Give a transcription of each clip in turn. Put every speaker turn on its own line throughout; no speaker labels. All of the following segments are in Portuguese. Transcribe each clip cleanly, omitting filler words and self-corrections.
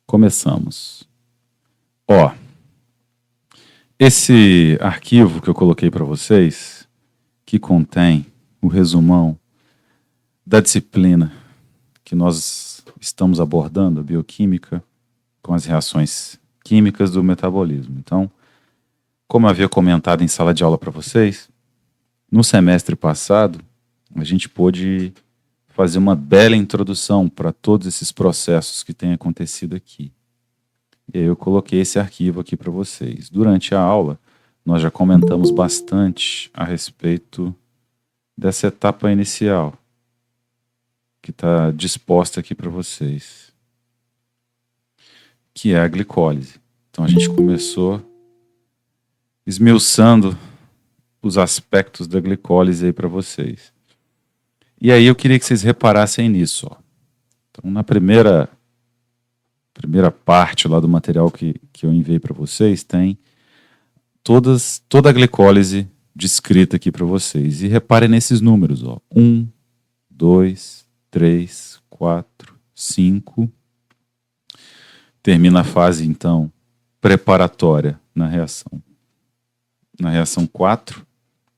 Começamos. Ó, esse arquivo que eu coloquei para vocês, que contém o resumão da disciplina que nós estamos abordando, a bioquímica, com as reações químicas do metabolismo. Então, como eu havia comentado em sala de aula para vocês, no semestre passado, a gente pôde fazer uma bela introdução para todos esses processos que têm acontecido aqui. E aí eu coloquei esse arquivo aqui para vocês. Durante a aula, nós já comentamos bastante a respeito dessa etapa inicial, que está disposta aqui para vocês, que é a glicólise. Então a gente começou esmiuçando os aspectos da glicólise aí para vocês. E aí eu queria que vocês reparassem nisso. Ó. Então na primeira parte lá do material que eu enviei para vocês, tem toda a glicólise descrita aqui para vocês. E reparem nesses números. Ó. 1, 2, 3, 4, 5. Termina a fase, então, preparatória na reação. Na reação 4,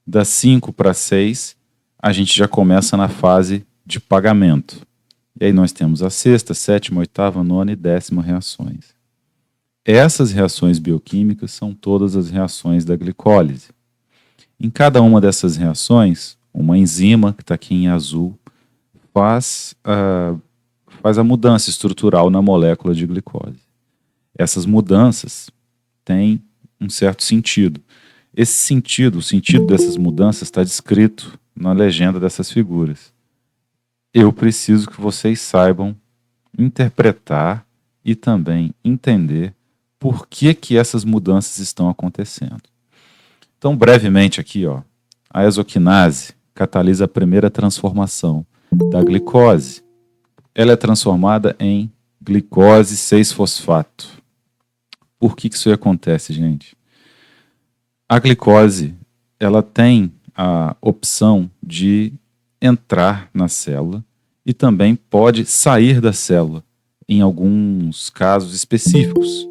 das 5 para 6, a gente já começa na fase de pagamento. E aí nós temos a sexta, sétima, oitava, nona e 10ª reações. Essas reações bioquímicas são todas as reações da glicólise. Em cada uma dessas reações, uma enzima, que está aqui em azul, faz a mudança estrutural na molécula de glicose. Essas mudanças têm um certo sentido. Esse sentido, o sentido dessas mudanças está descrito na legenda dessas figuras. Eu preciso que vocês saibam interpretar e também entender por que essas mudanças estão acontecendo. Então, brevemente aqui, ó, a exoquinase catalisa a primeira transformação da glicose. Ela é transformada em glicose 6-fosfato. Por que isso acontece, gente? A glicose, ela tem a opção de entrar na célula e também pode sair da célula em alguns casos específicos.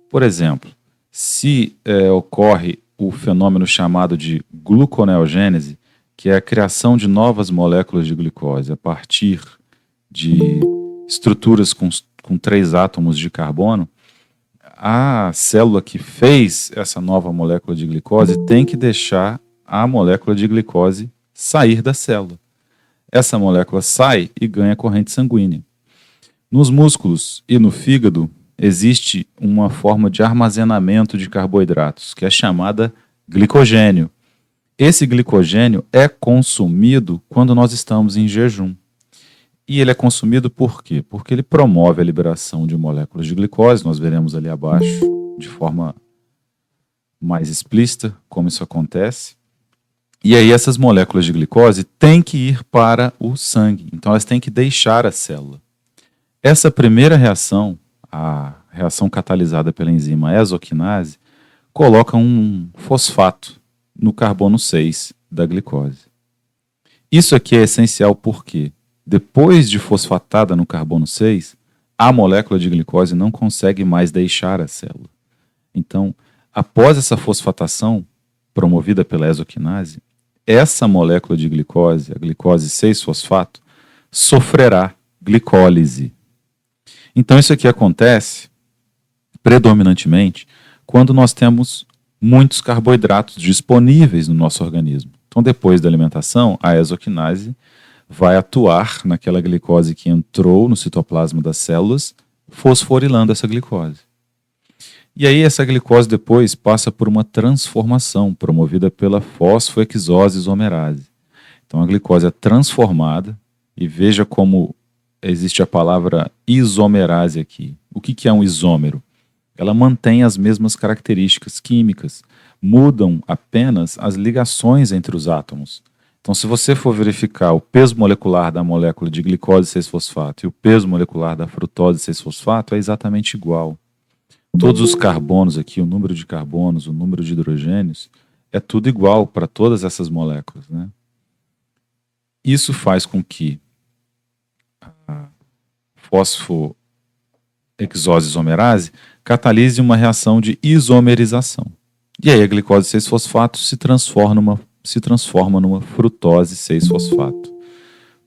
Por exemplo, se ocorre o fenômeno chamado de gluconeogênese, que é a criação de novas moléculas de glicose a partir de estruturas com 3 átomos de carbono, a célula que fez essa nova molécula de glicose tem que deixar a molécula de glicose sair da célula. Essa molécula sai e ganha corrente sanguínea. Nos músculos e no fígado existe uma forma de armazenamento de carboidratos, que é chamada glicogênio. Esse glicogênio é consumido quando nós estamos em jejum. E ele é consumido por quê? Porque ele promove a liberação de moléculas de glicose, nós veremos ali abaixo de forma mais explícita como isso acontece. E aí essas moléculas de glicose têm que ir para o sangue, então elas têm que deixar a célula. Essa primeira reação, a reação catalisada pela enzima exoquinase, coloca um fosfato no carbono 6 da glicose. Isso aqui é essencial porque, depois de fosfatada no carbono 6, a molécula de glicose não consegue mais deixar a célula. Então, após essa fosfatação promovida pela exoquinase, essa molécula de glicose, a glicose 6-fosfato, sofrerá glicólise. Então isso aqui acontece predominantemente quando nós temos muitos carboidratos disponíveis no nosso organismo. Então depois da alimentação, a exoquinase vai atuar naquela glicose que entrou no citoplasma das células, fosforilando essa glicose. E aí essa glicose depois passa por uma transformação promovida pela fosfoexose isomerase. Então a glicose é transformada, e veja como existe a palavra isomerase aqui. O que é um isômero? Ela mantém as mesmas características químicas, mudam apenas as ligações entre os átomos. Então, se você for verificar o peso molecular da molécula de glicose 6-fosfato e o peso molecular da frutose 6-fosfato é exatamente igual. Todos os carbonos aqui, o número de carbonos, o número de hidrogênios, é tudo igual para todas essas moléculas, né? Isso faz com que a exose-isomerase, catalise uma reação de isomerização. E aí a glicose 6-fosfato se transforma numa frutose 6-fosfato.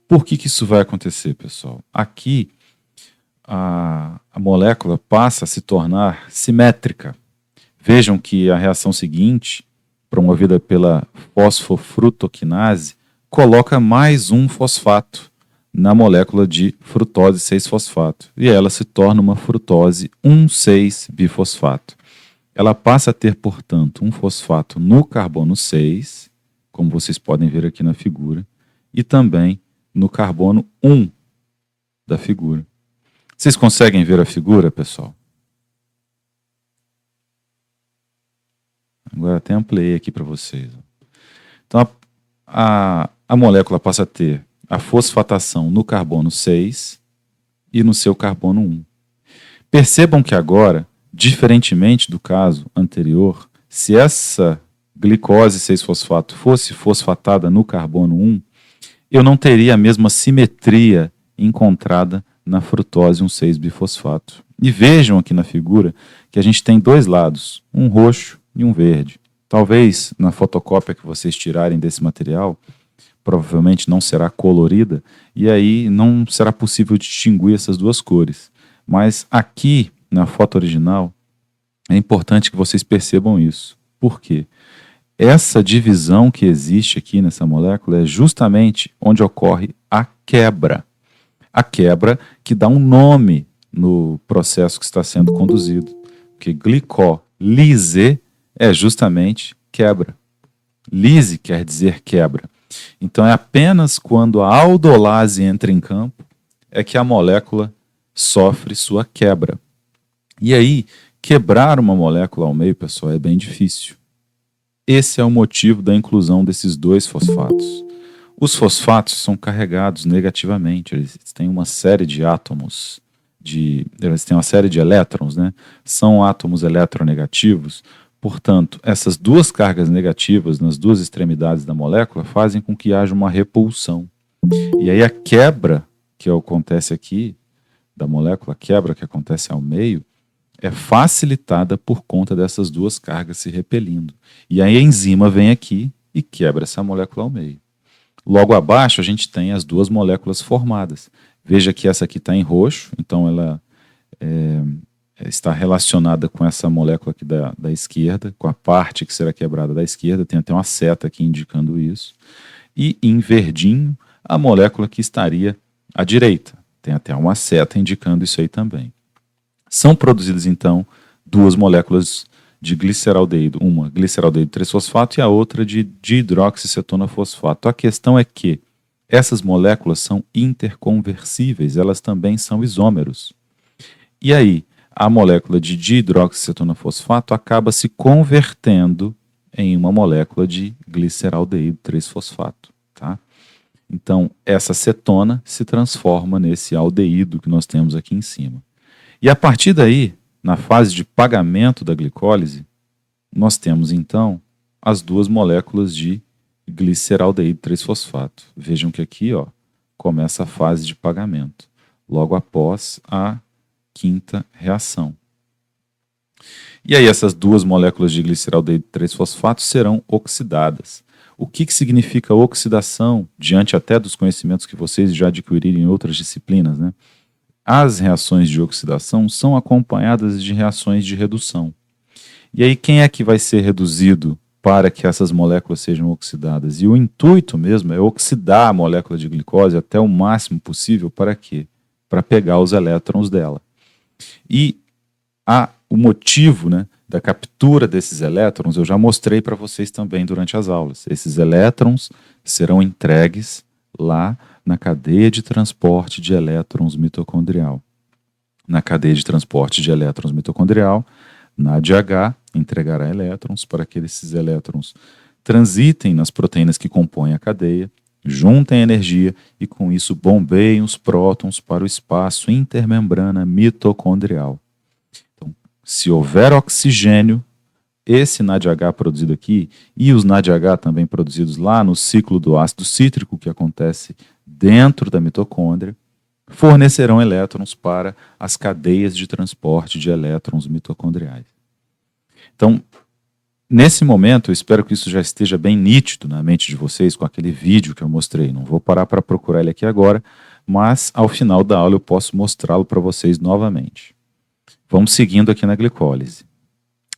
Por que isso vai acontecer, pessoal? Aqui a molécula passa a se tornar simétrica. Vejam que a reação seguinte, promovida pela fosfofrutoquinase, coloca mais um fosfato na molécula de frutose 6-fosfato. E ela se torna uma frutose 1,6-bifosfato. Ela passa a ter, portanto, um fosfato no carbono 6, como vocês podem ver aqui na figura, e também no carbono 1 da figura. Vocês conseguem ver a figura, pessoal? Agora até ampliei aqui para vocês. Então, a molécula passa a ter a fosfatação no carbono 6 e no seu carbono 1. Percebam que agora, diferentemente do caso anterior, se essa glicose 6-fosfato fosse fosfatada no carbono 1, eu não teria a mesma simetria encontrada na frutose 1,6-bifosfato. E vejam aqui na figura que a gente tem dois lados, um roxo e um verde. Talvez na fotocópia que vocês tirarem desse material, provavelmente não será colorida, e aí não será possível distinguir essas duas cores. Mas aqui, na foto original, é importante que vocês percebam isso. Por quê? Essa divisão que existe aqui nessa molécula é justamente onde ocorre a quebra. A quebra que dá um nome no processo que está sendo conduzido. Porque glicólise é justamente quebra. Lise quer dizer quebra. Então é apenas quando a aldolase entra em campo é que a molécula sofre sua quebra. E aí, quebrar uma molécula ao meio, pessoal, é bem difícil. Esse é o motivo da inclusão desses dois fosfatos. Os são carregados negativamente, eles têm uma série de átomos, eles têm uma série de elétrons, né? São átomos eletronegativos. Portanto, essas duas cargas negativas nas duas extremidades da molécula fazem com que haja uma repulsão. E aí a quebra que acontece aqui, da molécula, a quebra que acontece ao meio, é facilitada por conta dessas duas cargas se repelindo. E aí a enzima vem aqui e quebra essa molécula ao meio. Logo abaixo a gente tem as duas moléculas formadas. Veja que essa aqui está em roxo, então ela está relacionada com essa molécula aqui da esquerda, com a parte que será quebrada da esquerda, tem até uma seta aqui indicando isso. E em verdinho, a molécula que estaria à direita, tem até uma seta indicando isso aí também. São produzidas então duas moléculas de gliceraldeído, uma gliceraldeído 3-fosfato e a outra de dihidroxicetona-fosfato. A questão é que essas moléculas são interconversíveis, elas também são isômeros. E aí, a molécula de dihidroxicetona-fosfato acaba se convertendo em uma molécula de gliceraldeído 3-fosfato. Tá? Então, essa cetona se transforma nesse aldeído que nós temos aqui em cima. E a partir daí, na fase de pagamento da glicólise, nós temos então as duas moléculas de gliceraldeído 3-fosfato. Vejam que aqui começa a fase de pagamento, logo após a quinta reação. E aí essas duas moléculas de gliceraldeído 3-fosfato serão oxidadas. O que significa oxidação, diante até dos conhecimentos que vocês já adquiriram em outras disciplinas, né? As reações de oxidação são acompanhadas de reações de redução. E aí quem é que vai ser reduzido para que essas moléculas sejam oxidadas? E o intuito mesmo é oxidar a molécula de glicose até o máximo possível. Para quê? Para pegar os elétrons dela. E o motivo, né, da captura desses elétrons eu já mostrei para vocês também durante as aulas. Esses elétrons serão entregues lá na cadeia de transporte de elétrons mitocondrial. Na cadeia de transporte de elétrons mitocondrial, NADH entregará elétrons para que esses elétrons transitem nas proteínas que compõem a cadeia, juntem energia e com isso bombeiem os prótons para o espaço intermembrana mitocondrial. Então, se houver oxigênio, esse NADH produzido aqui e os NADH também produzidos lá no ciclo do ácido cítrico que acontece dentro da mitocôndria, fornecerão elétrons para as cadeias de transporte de elétrons mitocondriais. Então, nesse momento, eu espero que isso já esteja bem nítido na mente de vocês com aquele vídeo que eu mostrei. Não vou parar para procurar ele aqui agora, mas ao final da aula eu posso mostrá-lo para vocês novamente. Vamos seguindo aqui na glicólise.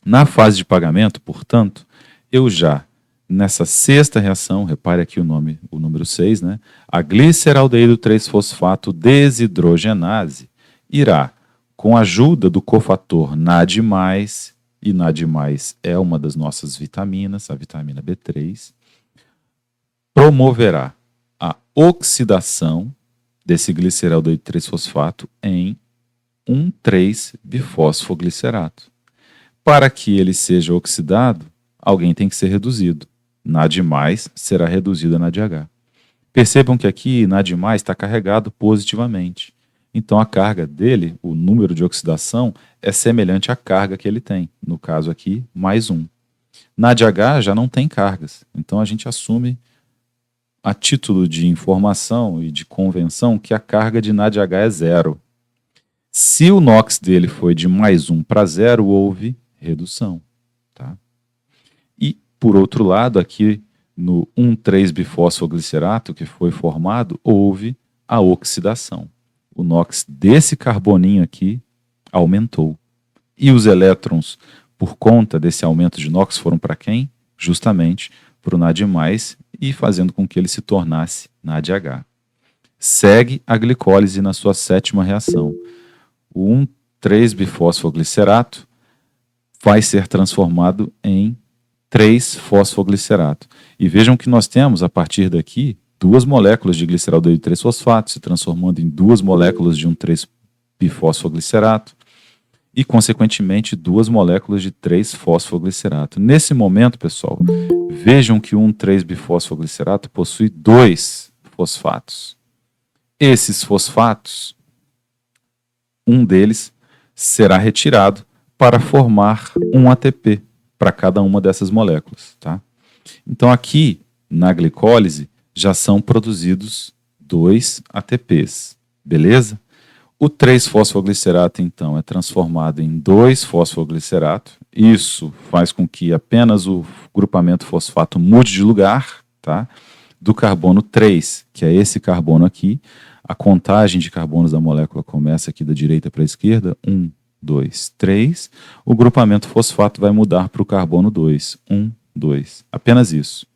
Na fase de pagamento, portanto, eu já, nessa sexta reação, repare aqui o número 6, né? A gliceraldeído 3-fosfato desidrogenase irá, com a ajuda do cofator NAD+, e NAD+, é uma das nossas vitaminas, a vitamina B3, promoverá a oxidação desse gliceraldeído 3-fosfato em 1,3-bifosfoglicerato. Para que ele seja oxidado, alguém tem que ser reduzido. NAD+, será reduzido a NADH. Percebam que aqui NAD+, está carregado positivamente. Então a carga dele, o número de oxidação, é semelhante à carga que ele tem. No caso aqui, mais 1. NADH já não tem cargas. Então a gente assume, a título de informação e de convenção, que a carga de NADH é 0. Se o NOx dele foi de mais 1 para 0, houve redução. Tá? E, por outro lado, aqui no 1,3-bifosfoglicerato que foi formado, houve a oxidação. O NOx desse carboninho aqui aumentou. E os elétrons, por conta desse aumento de NOx, foram para quem? Justamente para o NAD+, e fazendo com que ele se tornasse NADH. Segue a glicólise na sua sétima reação. O 1,3-bifosfoglicerato vai ser transformado em 3-fosfoglicerato. E vejam que nós temos, a partir daqui, 2 moléculas de gliceraldeído 3-fosfato se transformando em 2 moléculas de 1,3-bifosfoglicerato e, consequentemente, 2 moléculas de 3-fosfoglicerato. Nesse momento, pessoal, vejam que o 1,3-bifosfoglicerato possui 2 fosfatos. Esses fosfatos, um deles será retirado para formar um ATP para cada uma dessas moléculas. Tá? Então aqui, na glicólise, já são produzidos 2 ATPs, beleza? O 3-fosfoglicerato, então, é transformado em 2-fosfoglicerato. Isso faz com que apenas o grupamento fosfato mude de lugar, tá? Do carbono 3, que é esse carbono aqui. A contagem de carbonos da molécula começa aqui da direita para a esquerda. 1, 2, 3. O grupamento fosfato vai mudar para o carbono 2. 1, 2. Apenas isso.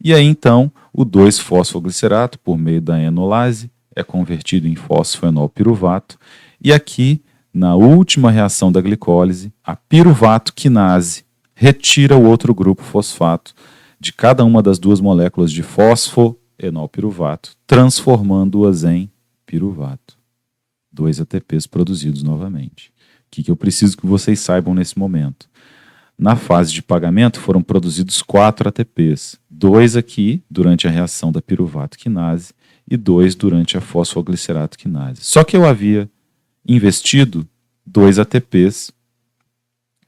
E aí, então, o 2-fosfoglicerato, por meio da enolase, é convertido em fosfoenolpiruvato. E aqui, na última reação da glicólise, a piruvato quinase retira o outro grupo fosfato de cada uma das 2 moléculas de fosfoenolpiruvato, transformando-as em piruvato. 2 ATPs produzidos novamente. O que eu preciso que vocês saibam nesse momento? Na fase de pagamento foram produzidos 4 ATPs, 2 aqui durante a reação da piruvato quinase e 2 durante a fosfoglicerato quinase. Só que eu havia investido 2 ATPs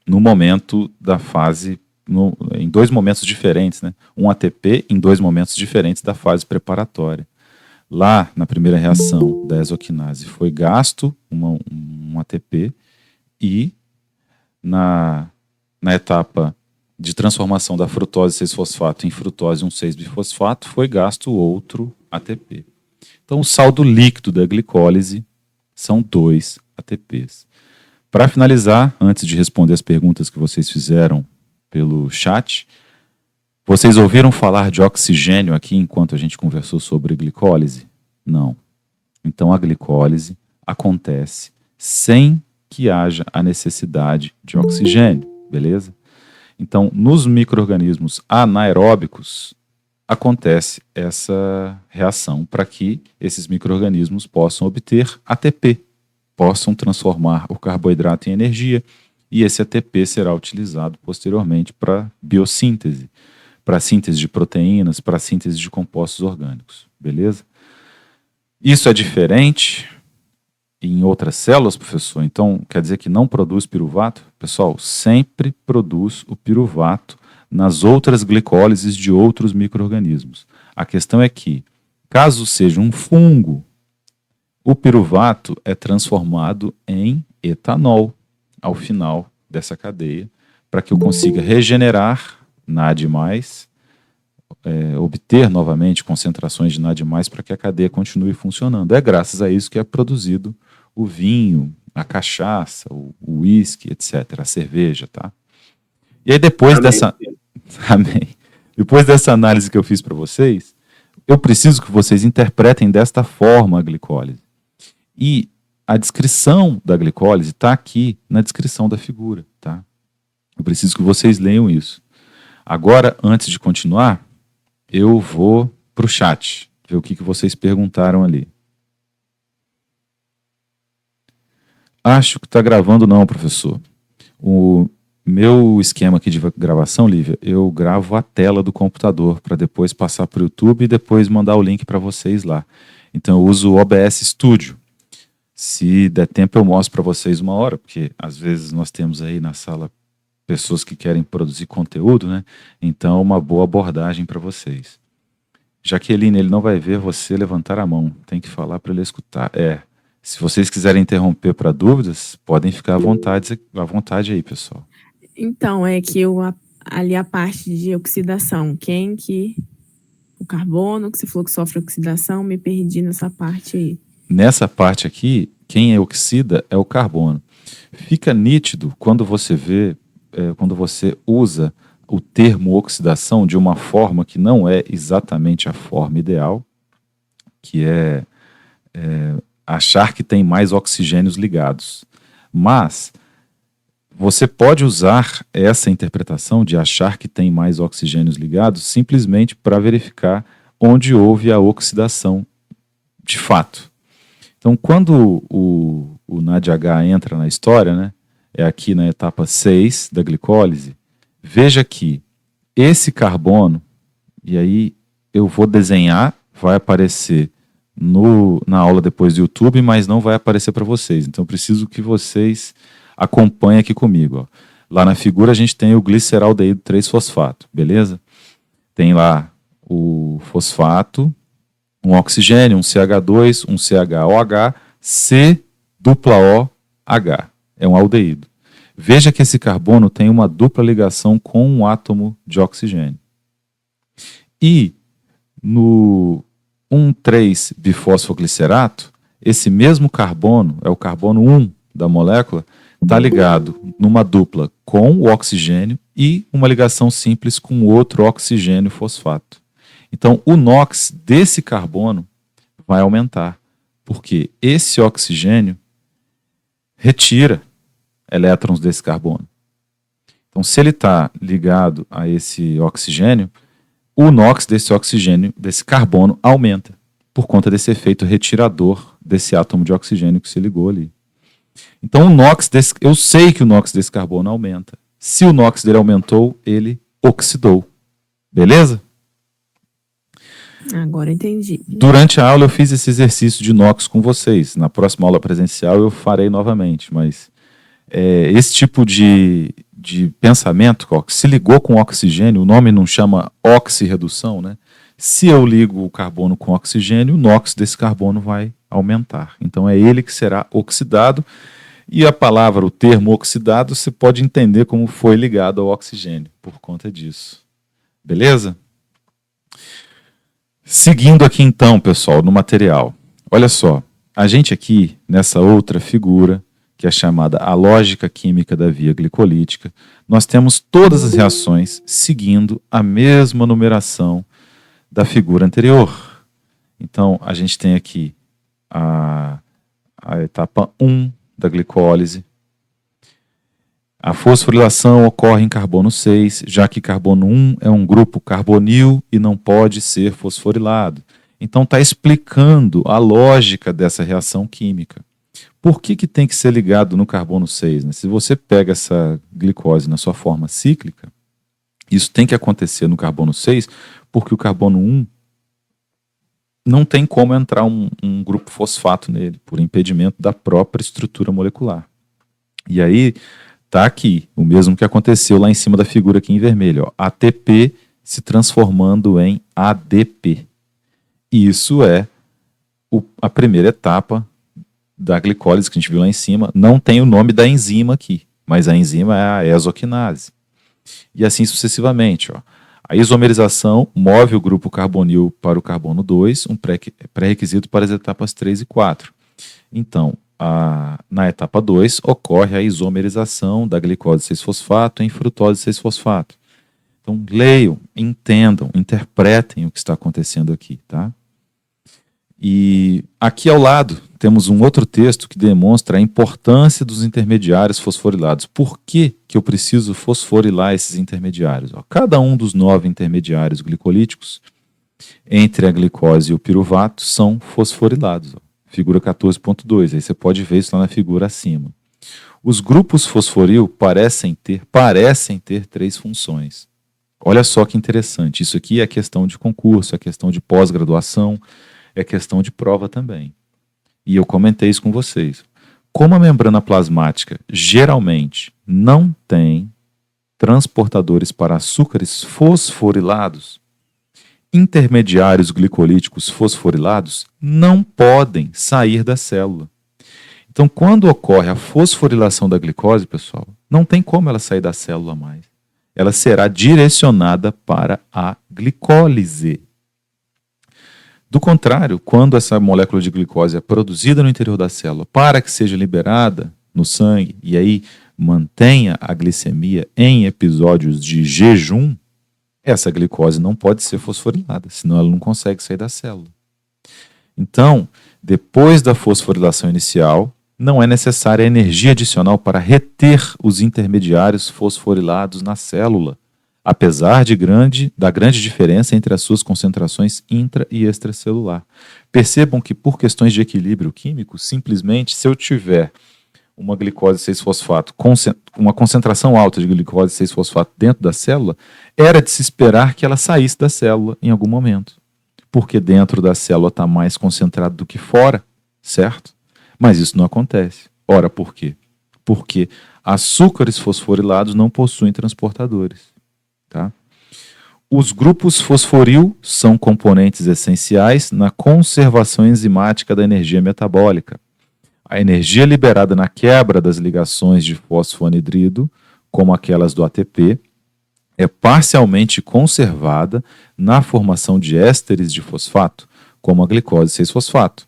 no momento da fase, em 2 momentos diferentes, né? Um ATP em 2 momentos diferentes da fase preparatória. Lá, na primeira reação da exoquinase, foi gasto um ATP e na etapa de transformação da frutose 6-fosfato em frutose 1,6-bifosfato foi gasto outro ATP. Então, o saldo líquido da glicólise são 2 ATPs. Para finalizar, antes de responder as perguntas que vocês fizeram pelo chat, vocês ouviram falar de oxigênio aqui enquanto a gente conversou sobre glicólise? Não. Então, a glicólise acontece sem que haja a necessidade de oxigênio, beleza? Então, nos micro-organismos anaeróbicos, acontece essa reação para que esses micro-organismos possam obter ATP, possam transformar o carboidrato em energia, e esse ATP será utilizado posteriormente para biossíntese, para síntese de proteínas, para síntese de compostos orgânicos, beleza? Isso é diferente em outras células, professor? Então, quer dizer que não produz piruvato? Pessoal, sempre produz o piruvato nas outras glicólises de outros micro-organismos. A questão é que, caso seja um fungo, O piruvato é transformado em etanol ao final dessa cadeia, para que eu consiga regenerar NAD+, obter novamente concentrações de NAD+, para que a cadeia continue funcionando. É graças a isso que é produzido o vinho, a cachaça, o uísque, etc., a cerveja, tá? E aí depois dessa... Amém. Depois dessa análise que eu fiz para vocês, eu preciso que vocês interpretem desta forma a glicólise. E a descrição da glicólise está aqui na descrição da figura, tá? Eu preciso que vocês leiam isso. Agora, antes de continuar, eu vou para o chat, ver o que vocês perguntaram ali. Acho que está gravando não, professor. O meu esquema aqui de gravação, Lívia, eu gravo a tela do computador para depois passar para o YouTube e depois mandar o link para vocês lá. Então eu uso o OBS Studio. Se der tempo eu mostro para vocês uma hora, porque às vezes nós temos aí na sala pessoas que querem produzir conteúdo, né? Então uma boa abordagem para vocês. Jaqueline, ele não vai ver você levantar a mão. Tem que falar para ele escutar. Se vocês quiserem interromper para dúvidas, podem ficar à vontade aí, pessoal.
Então, é que ali a parte de oxidação, o carbono, que você falou que sofre oxidação, me perdi nessa parte aí.
Nessa parte aqui, quem oxida é o carbono. Fica nítido quando você vê, quando você usa o termo oxidação de uma forma que não é exatamente a forma ideal, que é achar que tem mais oxigênios ligados. Mas você pode usar essa interpretação de achar que tem mais oxigênios ligados simplesmente para verificar onde houve a oxidação de fato. Então, quando o NADH entra na história, né, é aqui na etapa 6 da glicólise, veja que esse carbono, e aí eu vou desenhar, vai aparecer na aula depois do YouTube, mas não vai aparecer para vocês. Então, eu preciso que vocês acompanhem aqui comigo. Ó. Lá na figura a gente tem o gliceraldeído 3-fosfato, beleza? Tem lá o fosfato, um oxigênio, um CH2, um CHOH, COOH. É um aldeído. Veja que esse carbono tem uma dupla ligação com um átomo de oxigênio. E no 1,3-bifosfoglicerato, esse mesmo carbono, é o carbono 1 da molécula, está ligado numa dupla com o oxigênio e uma ligação simples com outro oxigênio fosfato. Então, o NOx desse carbono vai aumentar, porque esse oxigênio retira elétrons desse carbono. Então, se ele está ligado a esse oxigênio, o NOx desse oxigênio, desse carbono, aumenta, por conta desse efeito retirador desse átomo de oxigênio que se ligou ali. Então, eu sei que o NOx desse carbono aumenta. Se o NOx dele aumentou, ele oxidou. Beleza?
Agora entendi.
Durante a aula eu fiz esse exercício de NOx com vocês. Na próxima aula presencial eu farei novamente, mas esse tipo de pensamento, que se ligou com oxigênio, o nome não chama oxirredução, né? Se eu ligo o carbono com oxigênio, o NOx desse carbono vai aumentar. Então é ele que será oxidado, e a palavra, o termo oxidado, você pode entender como foi ligado ao oxigênio, por conta disso. Beleza? Seguindo aqui então, pessoal, no material. Olha só, a gente aqui, nessa outra figura, que é chamada a lógica química da via glicolítica, nós temos todas as reações seguindo a mesma numeração da figura anterior. Então, a gente tem aqui a etapa 1 da glicólise. A fosforilação ocorre em carbono 6, já que carbono 1 é um grupo carbonil e não pode ser fosforilado. Então está explicando a lógica dessa reação química. Por que tem que ser ligado no carbono 6? Né? Se você pega essa glicose na sua forma cíclica, isso tem que acontecer no carbono 6, porque o carbono 1 não tem como entrar um grupo fosfato nele, por impedimento da própria estrutura molecular. E aí está aqui o mesmo que aconteceu lá em cima da figura aqui em vermelho. Ó, ATP se transformando em ADP. Isso é a primeira etapa da glicólise que a gente viu lá em cima não tem o nome da enzima aqui, mas a enzima é a exoquinase. E assim sucessivamente. Ó. A isomerização move o grupo carbonil para o carbono 2, um pré-requisito para as etapas 3 e 4. Então, na etapa 2, ocorre a isomerização da glicose 6-fosfato em frutose 6-fosfato. Então, leiam, entendam, interpretem o que está acontecendo aqui, tá? E aqui ao lado temos um outro texto que demonstra a importância dos intermediários fosforilados. Por que eu preciso fosforilar esses intermediários? Ó, cada um dos 9 intermediários glicolíticos entre a glicose e o piruvato são fosforilados. Ó, figura 14.2, aí você pode ver isso lá na figura acima. Os grupos fosforil parecem ter 3 funções. Olha só que interessante, isso aqui é questão de concurso, é questão de pós-graduação, é questão de prova também. E eu comentei isso com vocês. Como a membrana plasmática geralmente não tem transportadores para açúcares fosforilados, intermediários glicolíticos fosforilados não podem sair da célula. Então, quando ocorre a fosforilação da glicose, pessoal, não tem como ela sair da célula mais. Ela será direcionada para a glicólise. Do contrário, quando essa molécula de glicose é produzida no interior da célula para que seja liberada no sangue e aí mantenha a glicemia em episódios de jejum, essa glicose não pode ser fosforilada, senão ela não consegue sair da célula. Então, depois da fosforilação inicial, não é necessária energia adicional para reter os intermediários fosforilados na célula, apesar da grande diferença entre as suas concentrações intra- e extracelular. Percebam que, por questões de equilíbrio químico, simplesmente, se eu tiver uma glicose 6-fosfato, uma concentração alta de glicose 6-fosfato dentro da célula, era de se esperar que ela saísse da célula em algum momento, porque dentro da célula está mais concentrado do que fora, certo? Mas isso não acontece. Ora, por quê? Porque açúcares fosforilados não possuem transportadores. Tá? Os grupos fosforil são componentes essenciais na conservação enzimática da energia metabólica. A energia liberada na quebra das ligações de fosfoanidrido, como aquelas do ATP, é parcialmente conservada na formação de ésteres de fosfato, como a glicose 6-fosfato.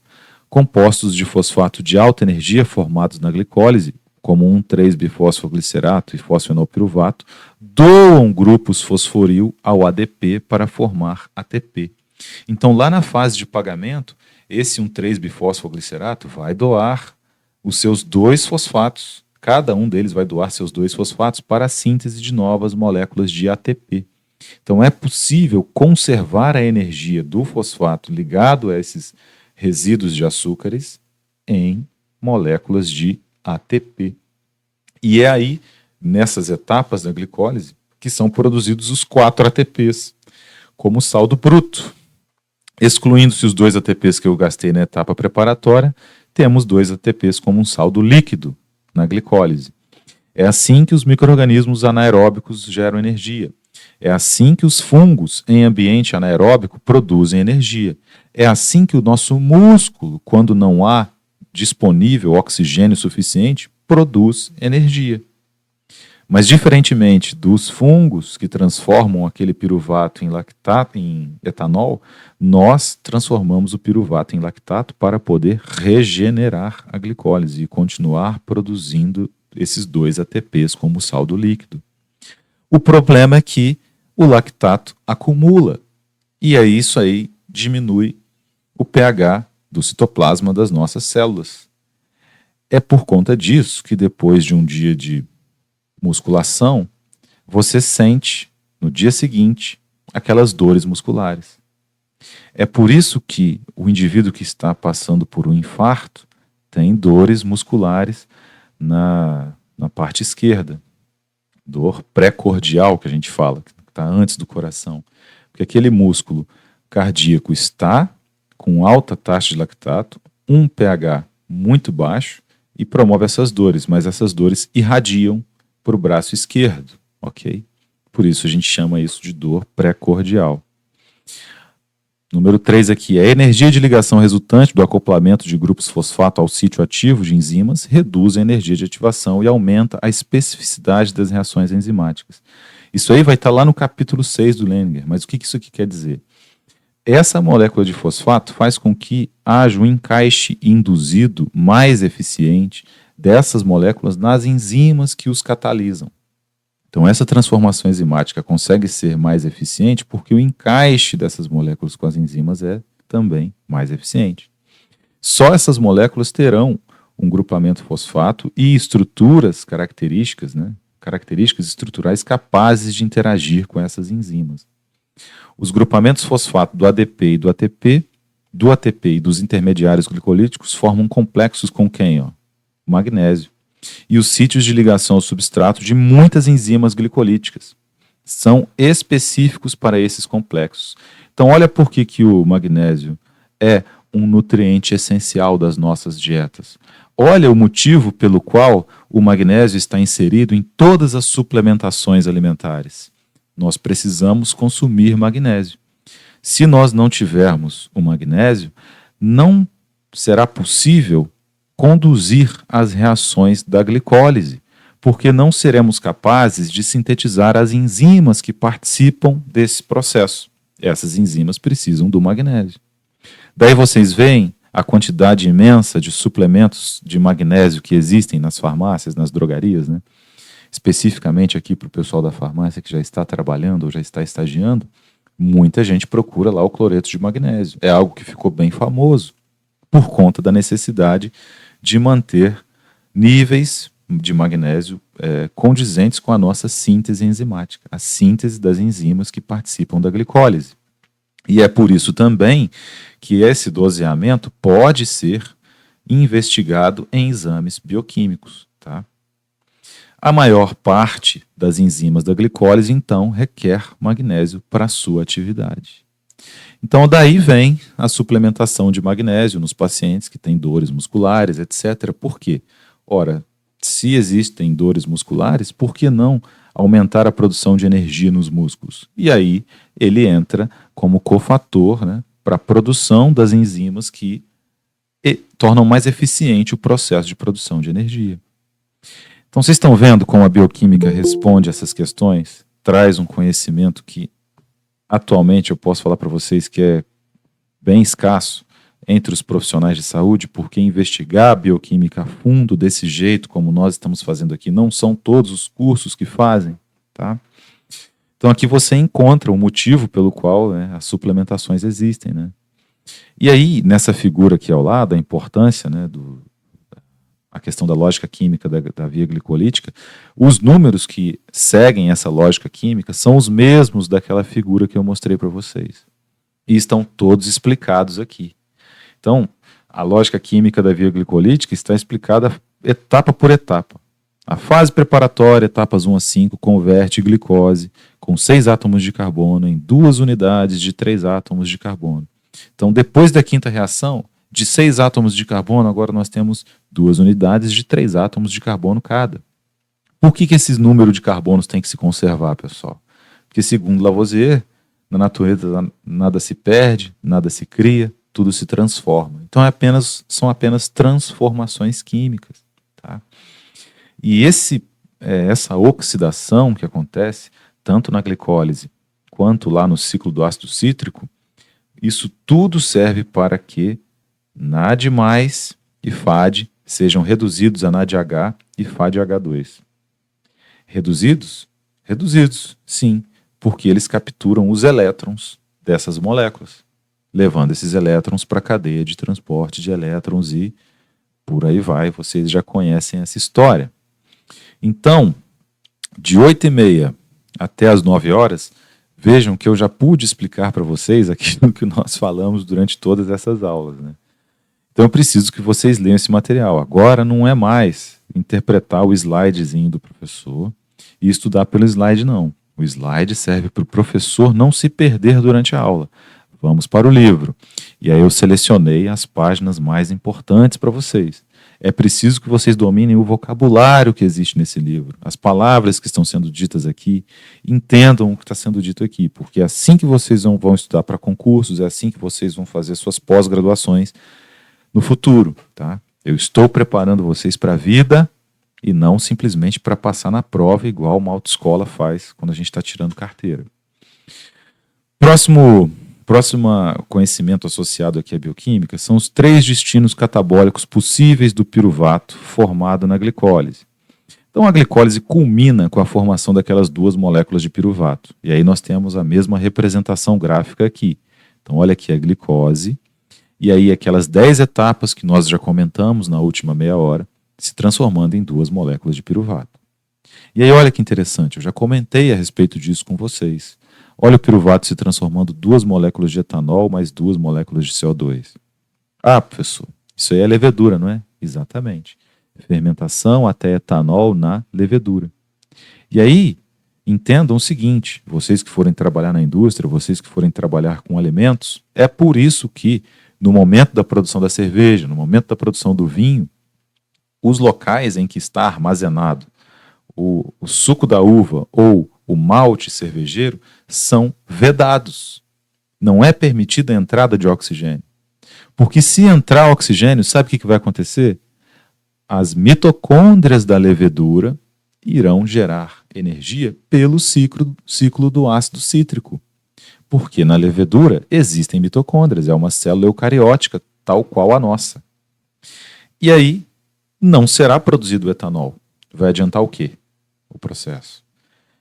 Compostos de fosfato de alta energia formados na glicólise, como 1,3-bifosfoglicerato e fosfenolpiruvato, doam grupos fosforil ao ADP para formar ATP. Então, lá na fase de pagamento, esse 1,3-bifosfoglicerato vai doar os seus 2 fosfatos. Cada um deles vai doar seus 2 fosfatos para a síntese de novas moléculas de ATP. Então, é possível conservar a energia do fosfato ligado a esses resíduos de açúcares em moléculas de ATP. E é aí, nessas etapas da glicólise, que são produzidos os 4 ATPs, como saldo bruto. Excluindo-se os 2 ATPs que eu gastei na etapa preparatória, temos 2 ATPs como um saldo líquido na glicólise. É assim que os micro-organismos anaeróbicos geram energia. É assim que os fungos em ambiente anaeróbico produzem energia. É assim que o nosso músculo, quando não há disponível oxigênio suficiente, produz energia. Mas, diferentemente dos fungos que transformam aquele piruvato em etanol, nós transformamos o piruvato em lactato para poder regenerar a glicólise e continuar produzindo esses 2 ATPs como saldo líquido. O problema é que o lactato acumula, e aí isso aí diminui o pH do citoplasma das nossas células. É por conta disso que depois de um dia de musculação, você sente no dia seguinte aquelas dores musculares. É por isso que o indivíduo que está passando por um infarto tem dores musculares na parte esquerda. Dor pré-cordial, que a gente fala, que está antes do coração. Porque aquele músculo cardíaco está com alta taxa de lactato, um pH muito baixo e promove essas dores, mas essas dores irradiam para o braço esquerdo, ok? Por isso a gente chama isso de dor pré-cordial. Número 3 aqui, a energia de ligação resultante do acoplamento de grupos fosfato ao sítio ativo de enzimas reduz a energia de ativação e aumenta a especificidade das reações enzimáticas. Isso aí vai estar lá no capítulo 6 do Leninger, mas o que isso aqui quer dizer? Essa molécula de fosfato faz com que haja um encaixe induzido mais eficiente dessas moléculas nas enzimas que os catalisam. Então, essa transformação enzimática consegue ser mais eficiente porque o encaixe dessas moléculas com as enzimas é também mais eficiente. Só essas moléculas terão um grupamento fosfato e estruturas características, características estruturais capazes de interagir com essas enzimas. Os grupamentos fosfato do ADP e do ATP, e dos intermediários glicolíticos formam complexos com quem? O magnésio. E os sítios de ligação ao substrato de muitas enzimas glicolíticas são específicos para esses complexos. Então, olha por que o magnésio é um nutriente essencial das nossas dietas. Olha o motivo pelo qual o magnésio está inserido em todas as suplementações alimentares. Nós precisamos consumir magnésio. Se nós não tivermos o magnésio, não será possível conduzir as reações da glicólise, porque não seremos capazes de sintetizar as enzimas que participam desse processo. Essas enzimas precisam do magnésio. Daí vocês veem a quantidade imensa de suplementos de magnésio que existem nas farmácias, nas drogarias, Especificamente aqui para o pessoal da farmácia que já está trabalhando ou já está estagiando, muita gente procura lá o cloreto de magnésio. É algo que ficou bem famoso por conta da necessidade de manter níveis de magnésio condizentes com a nossa síntese enzimática, a síntese das enzimas que participam da glicólise. E é por isso também que esse doseamento pode ser investigado em exames bioquímicos. Tá? A maior parte das enzimas da glicólise, então, requer magnésio para a sua atividade. Então, daí vem a suplementação de magnésio nos pacientes que têm dores musculares, etc. Por quê? Ora, se existem dores musculares, por que não aumentar a produção de energia nos músculos? E aí ele entra como cofator para a produção das enzimas que tornam mais eficiente o processo de produção de energia. Então, vocês estão vendo como a bioquímica responde a essas questões? Traz um conhecimento que atualmente eu posso falar para vocês que é bem escasso entre os profissionais de saúde, porque investigar a bioquímica a fundo desse jeito, como nós estamos fazendo aqui, não são todos os cursos que fazem. Tá? Então aqui você encontra o motivo pelo qual as suplementações existem. E aí, nessa figura aqui ao lado, a importância a questão da lógica química da via glicolítica, os números que seguem essa lógica química são os mesmos daquela figura que eu mostrei para vocês. E estão todos explicados aqui. Então, a lógica química da via glicolítica está explicada etapa por etapa. A fase preparatória, etapas 1 a 5, converte glicose com 6 átomos de carbono em 2 unidades de 3 átomos de carbono. Então, depois da quinta reação, de 6 átomos de carbono, agora nós temos 2 unidades de 3 átomos de carbono cada. Por que esse número de carbonos tem que se conservar, pessoal? Porque, segundo Lavoisier, na natureza nada se perde, nada se cria, tudo se transforma. Então são apenas transformações químicas. Tá? E essa oxidação que acontece, tanto na glicólise quanto lá no ciclo do ácido cítrico, isso tudo serve para que NAD+, e FAD sejam reduzidos a NADH e FADH2. Reduzidos? Reduzidos, sim, porque eles capturam os elétrons dessas moléculas, levando esses elétrons para a cadeia de transporte de elétrons e por aí vai, vocês já conhecem essa história. Então, de 8h30 até as 9 horas, vejam que eu já pude explicar para vocês aquilo que nós falamos durante todas essas aulas, Então eu preciso que vocês leiam esse material. Agora não é mais interpretar o slidezinho do professor e estudar pelo slide, não. O slide serve para o professor não se perder durante a aula. Vamos para o livro. E aí eu selecionei as páginas mais importantes para vocês. É preciso que vocês dominem o vocabulário que existe nesse livro, as palavras que estão sendo ditas aqui, entendam o que está sendo dito aqui, porque é assim que vocês vão estudar para concursos, é assim que vocês vão fazer suas pós-graduações no futuro, tá? Eu estou preparando vocês para a vida e não simplesmente para passar na prova, igual uma autoescola faz quando a gente está tirando carteira. Próximo conhecimento associado aqui à bioquímica são os 3 destinos catabólicos possíveis do piruvato formado na glicólise. Então a glicólise culmina com a formação daquelas 2 moléculas de piruvato. E aí nós temos a mesma representação gráfica aqui. Então olha aqui a glicose, e aí aquelas 10 etapas que nós já comentamos na última meia hora, se transformando em 2 moléculas de piruvato. E aí olha que interessante, eu já comentei a respeito disso com vocês. Olha o piruvato se transformando 2 moléculas de etanol mais 2 moléculas de CO2. Ah, professor, isso aí é levedura, não é? Exatamente. Fermentação até etanol na levedura. E aí, entendam o seguinte, vocês que forem trabalhar na indústria, vocês que forem trabalhar com alimentos, é por isso que no momento da produção da cerveja, no momento da produção do vinho, os locais em que está armazenado o suco da uva ou o malte cervejeiro são vedados. Não é permitida a entrada de oxigênio. Porque se entrar oxigênio, sabe o que vai acontecer? As mitocôndrias da levedura irão gerar energia pelo ciclo do ácido cítrico. Porque na levedura existem mitocôndrias, é uma célula eucariótica, tal qual a nossa. E aí não será produzido o etanol. Vai adiantar o quê? O processo.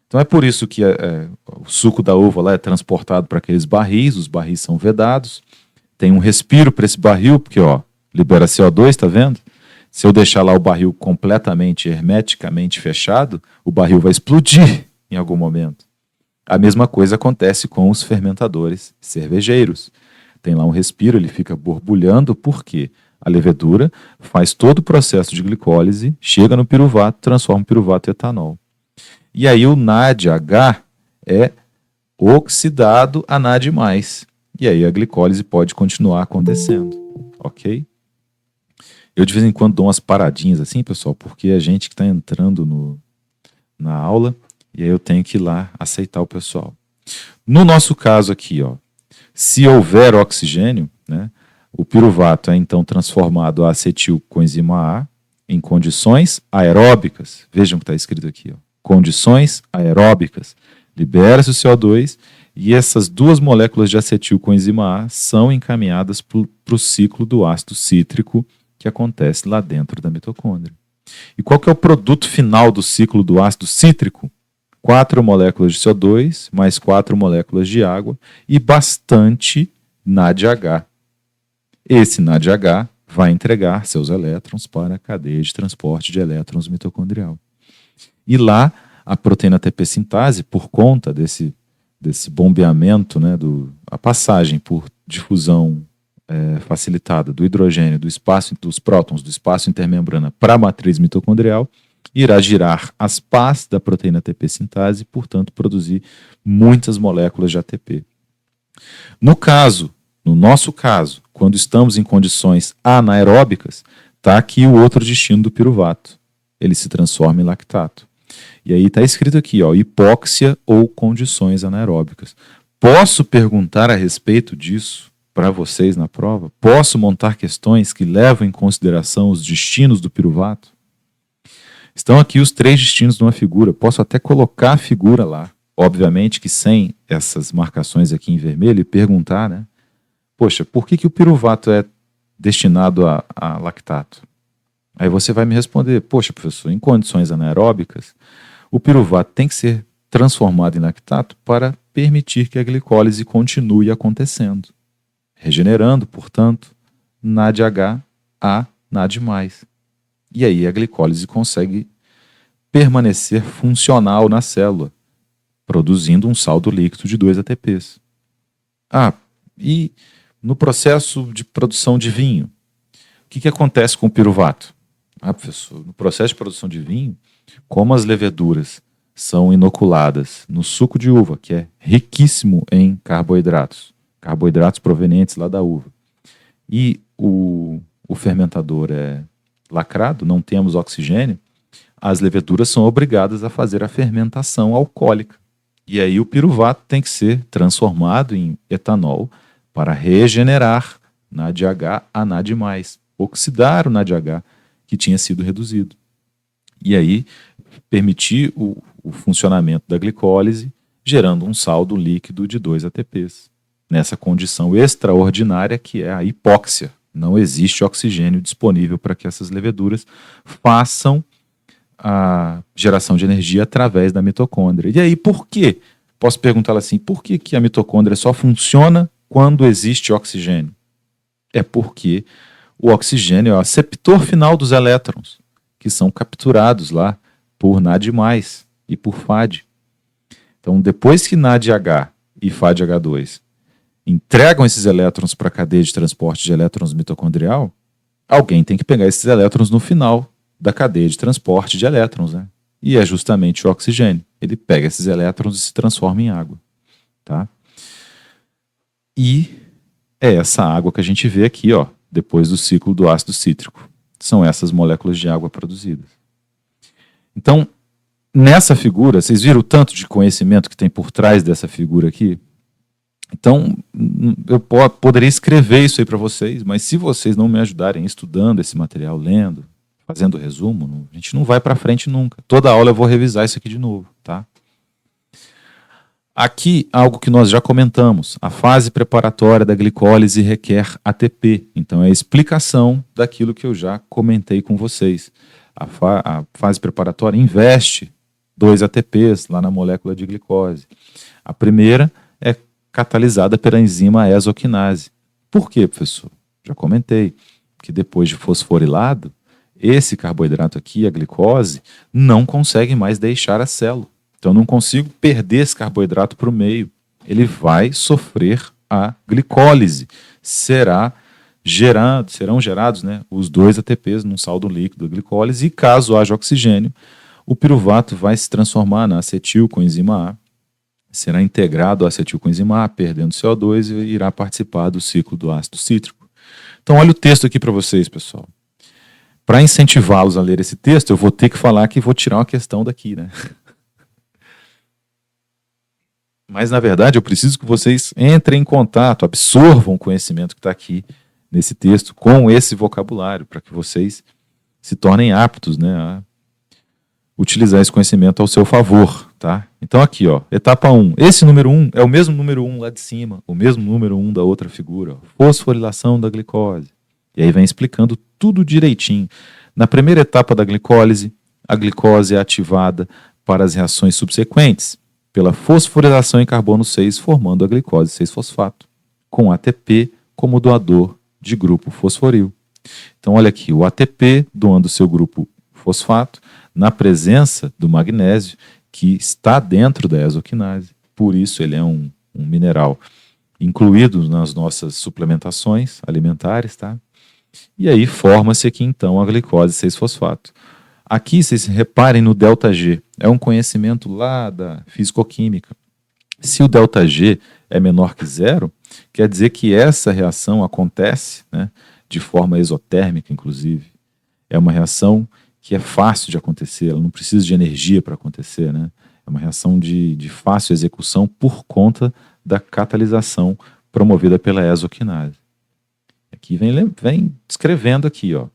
Então é por isso que o suco da uva lá é transportado para aqueles barris, os barris são vedados, tem um respiro para esse barril, porque libera CO2, tá vendo? Se eu deixar lá o barril completamente, hermeticamente fechado, o barril vai explodir em algum momento. A mesma coisa acontece com os fermentadores cervejeiros. Tem lá um respiro, ele fica borbulhando, por quê? A levedura faz todo o processo de glicólise, chega no piruvato, transforma o piruvato em etanol. E aí o NADH é oxidado a NAD+. E aí a glicólise pode continuar acontecendo, ok? Eu de vez em quando dou umas paradinhas assim, pessoal, porque é gente que está entrando na aula e aí eu tenho que ir lá aceitar o pessoal. No nosso caso aqui, se houver oxigênio, né, o piruvato é então transformado a acetilcoenzima A em condições aeróbicas. Vejam o que está escrito aqui, condições aeróbicas. Libera-se o CO2 e essas 2 moléculas de acetilcoenzima A são encaminhadas para o ciclo do ácido cítrico que acontece lá dentro da mitocôndria. E qual que é o produto final do ciclo do ácido cítrico? 4 moléculas de CO2 mais 4 moléculas de água e bastante NADH. Esse NADH vai entregar seus elétrons para a cadeia de transporte de elétrons mitocondrial. E lá, a proteína ATP sintase, por conta desse bombeamento, né, a passagem por difusão facilitada do hidrogênio, dos prótons, do espaço intermembrana para a matriz mitocondrial, irá girar as pás da proteína ATP sintase e, portanto, produzir muitas moléculas de ATP. No nosso caso, quando estamos em condições anaeróbicas, está aqui o outro destino do piruvato. Ele se transforma em lactato. E aí está escrito aqui, hipóxia ou condições anaeróbicas. Posso perguntar a respeito disso para vocês na prova? Posso montar questões que levam em consideração os destinos do piruvato? Estão aqui os 3 destinos de uma figura. Posso até colocar a figura lá. Obviamente que sem essas marcações aqui em vermelho e perguntar, né? Poxa, por que o piruvato é destinado a lactato? Aí você vai me responder, poxa, professor, em condições anaeróbicas, o piruvato tem que ser transformado em lactato para permitir que a glicólise continue acontecendo, regenerando, portanto, NADH a NAD+. E aí a glicólise consegue permanecer funcional na célula, produzindo um saldo líquido de 2 ATPs. E no processo de produção de vinho, o que acontece com o piruvato? Professor, no processo de produção de vinho, como as leveduras são inoculadas no suco de uva, que é riquíssimo em carboidratos provenientes lá da uva, e o fermentador é lacrado, não temos oxigênio, as leveduras são obrigadas a fazer a fermentação alcoólica. E aí o piruvato tem que ser transformado em etanol para regenerar NADH a NAD+, oxidar o NADH que tinha sido reduzido. E aí permitir o funcionamento da glicólise, gerando um saldo líquido de 2 ATPs. Nessa condição extraordinária que é a hipóxia. Não existe oxigênio disponível para que essas leveduras façam a geração de energia através da mitocôndria. E aí, por quê? Posso perguntar assim, por que a mitocôndria só funciona quando existe oxigênio? É porque o oxigênio é o aceptor final dos elétrons, que são capturados lá por NAD+, e por FAD. Então, depois que NADH e FADH2 entregam esses elétrons para a cadeia de transporte de elétrons mitocondrial, alguém tem que pegar esses elétrons no final da cadeia de transporte de elétrons, né? E é justamente o oxigênio. Ele pega esses elétrons e se transforma em água. Tá? E é essa água que a gente vê aqui, ó, depois do ciclo do ácido cítrico. São essas moléculas de água produzidas. Então, nessa figura, vocês viram o tanto de conhecimento que tem por trás dessa figura aqui? Então, eu poderia escrever isso aí para vocês, mas se vocês não me ajudarem estudando esse material, lendo, fazendo resumo, a gente não vai para frente nunca. Toda aula eu vou revisar isso aqui de novo, tá? Aqui, algo que nós já comentamos, a fase preparatória da glicólise requer ATP, então é a explicação daquilo que eu já comentei com vocês. A fase preparatória investe 2 ATPs lá na molécula de glicose. A primeira é catalisada pela enzima exoquinase. Por quê, professor? Já comentei que depois de fosforilado, esse carboidrato aqui, a glicose, não consegue mais deixar a célula. Então, eu não consigo perder esse carboidrato para o meio. Ele vai sofrer a glicólise. Serão gerados, né, os 2 ATPs num saldo líquido da glicólise e, caso haja oxigênio, o piruvato vai se transformar na acetilcoenzima A, será integrado à acetilcoenzima A, perdendo CO2 e irá participar do ciclo do ácido cítrico. Então, olha o texto aqui para vocês, pessoal. Para incentivá-los a ler esse texto, eu vou ter que falar que vou tirar uma questão daqui, né? Mas, na verdade, eu preciso que vocês entrem em contato, absorvam o conhecimento que está aqui nesse texto com esse vocabulário, para que vocês se tornem aptos, né, a utilizar esse conhecimento ao seu favor, tá? Então aqui, ó, etapa 1. Esse número 1 é o mesmo número 1 lá de cima, o mesmo número 1 da outra figura, ó, fosforilação da glicose. E aí vem explicando tudo direitinho. Na primeira etapa da glicólise, a glicose é ativada para as reações subsequentes, pela fosforilação em carbono 6, formando a glicose 6-fosfato, com ATP como doador de grupo fosforil. Então olha aqui, o ATP doando seu grupo fosfato, na presença do magnésio, que está dentro da exoquinase. Por isso ele é um mineral incluído nas nossas suplementações alimentares, tá? E aí forma-se aqui então a glicose 6-fosfato. Aqui vocês reparem no ΔG, é um conhecimento lá da fisicoquímica. Se o ΔG é menor que 0, quer dizer que essa reação acontece, né, de forma exotérmica, inclusive. É uma reação que é fácil de acontecer, ela não precisa de energia para acontecer, né? É uma reação de fácil execução por conta da catalisação promovida pela exoquinase. Aqui vem descrevendo aqui, ó.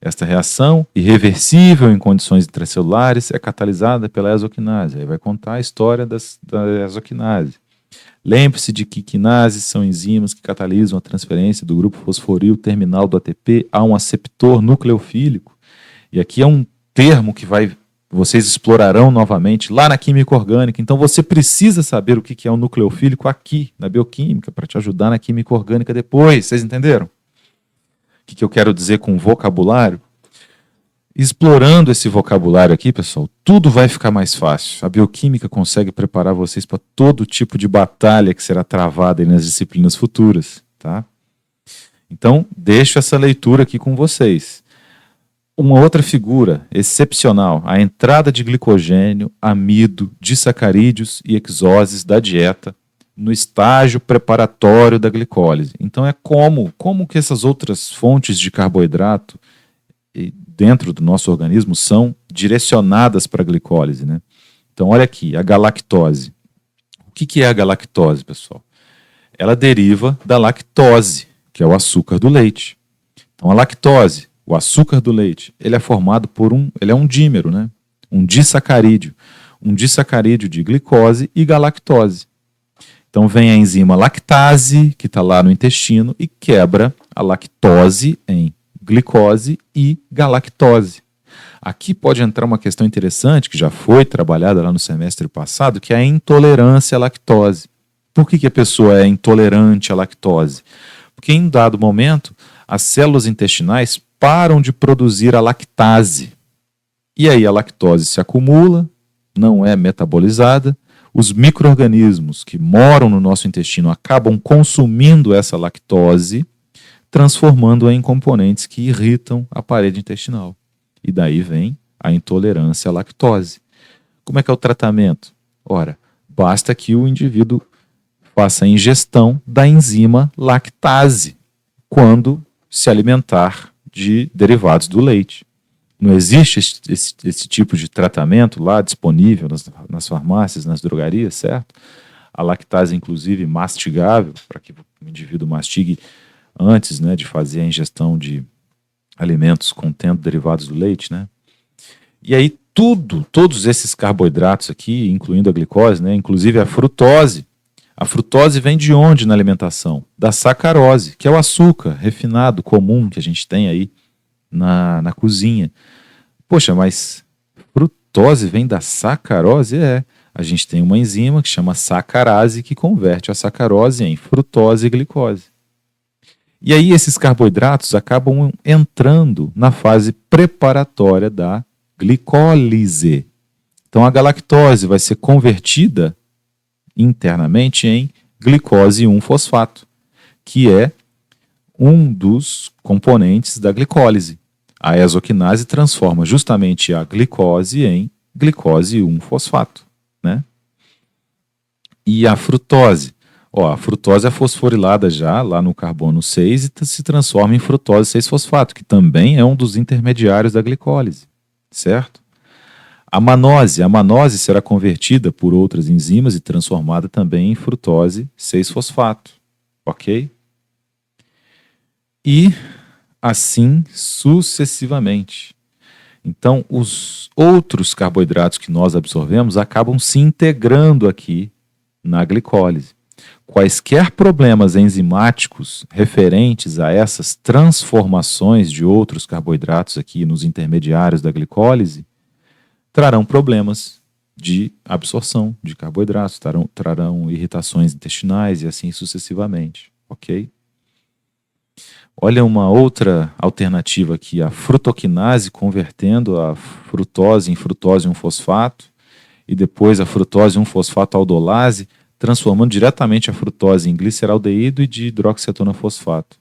Esta reação, irreversível em condições intracelulares, é catalisada pela exoquinase. Aí vai contar a história da exoquinase. Lembre-se de que quinases são enzimas que catalisam a transferência do grupo fosforil terminal do ATP a um aceptor nucleofílico. E aqui é um termo que vocês explorarão novamente lá na química orgânica. Então você precisa saber o que é um nucleofílico aqui, na bioquímica, para te ajudar na química orgânica depois. Vocês entenderam? O que eu quero dizer com vocabulário? Explorando esse vocabulário aqui, pessoal, tudo vai ficar mais fácil. A bioquímica consegue preparar vocês para todo tipo de batalha que será travada nas disciplinas futuras, tá? Então, deixo essa leitura aqui com vocês. Uma outra figura excepcional, a entrada de glicogênio, amido, disacarídeos e exoses da dieta no estágio preparatório da glicólise. Então é como que essas outras fontes de carboidrato dentro do nosso organismo são direcionadas para a glicólise, né? Então, olha aqui, a galactose. O que é a galactose, pessoal? Ela deriva da lactose, que é o açúcar do leite. Então, a lactose, o açúcar do leite, ele é formado por ele é um dímero, né? Um disacarídeo de glicose e galactose. Então vem a enzima lactase, que está lá no intestino, e quebra a lactose em glicose e galactose. Aqui pode entrar uma questão interessante, que já foi trabalhada lá no semestre passado, que é a intolerância à lactose. Por que a pessoa é intolerante à lactose? Porque em dado momento, as células intestinais param de produzir a lactase. E aí a lactose se acumula, não é metabolizada, os micro-organismos que moram no nosso intestino acabam consumindo essa lactose, transformando-a em componentes que irritam a parede intestinal. E daí vem a intolerância à lactose. Como é que é o tratamento? Ora, basta que o indivíduo faça a ingestão da enzima lactase quando se alimentar de derivados do leite. Não existe esse tipo de tratamento lá disponível nas farmácias, nas drogarias, certo? A lactase, inclusive, mastigável, para que o indivíduo mastigue antes, né, de fazer a ingestão de alimentos contendo derivados do leite, né? E aí todos esses carboidratos aqui, incluindo a glicose, né, inclusive a frutose. A frutose vem de onde na alimentação? Da sacarose, que é o açúcar refinado comum que a gente tem aí na cozinha. Poxa, mas frutose vem da sacarose? A gente tem uma enzima que chama sacarase que converte a sacarose em frutose e glicose. E aí esses carboidratos acabam entrando na fase preparatória da glicólise. Então a galactose vai ser convertida internamente em glicose 1-fosfato, que é um dos componentes da glicólise. A exoquinase transforma justamente a glicose em glicose 1-fosfato, né? E a frutose? A frutose é fosforilada já lá no carbono 6 e se transforma em frutose 6-fosfato, que também é um dos intermediários da glicólise, certo? A manose será convertida por outras enzimas e transformada também em frutose 6-fosfato, ok? E assim sucessivamente. Então, os outros carboidratos que nós absorvemos acabam se integrando aqui na glicólise. Quaisquer problemas enzimáticos referentes a essas transformações de outros carboidratos aqui nos intermediários da glicólise trarão problemas de absorção de carboidratos, trarão irritações intestinais e assim sucessivamente, ok? Olha uma outra alternativa aqui, a frutoquinase convertendo a frutose em frutose 1-fosfato e depois a frutose 1-fosfato aldolase, transformando diretamente a frutose em gliceraldeído e de hidroxicetona fosfato.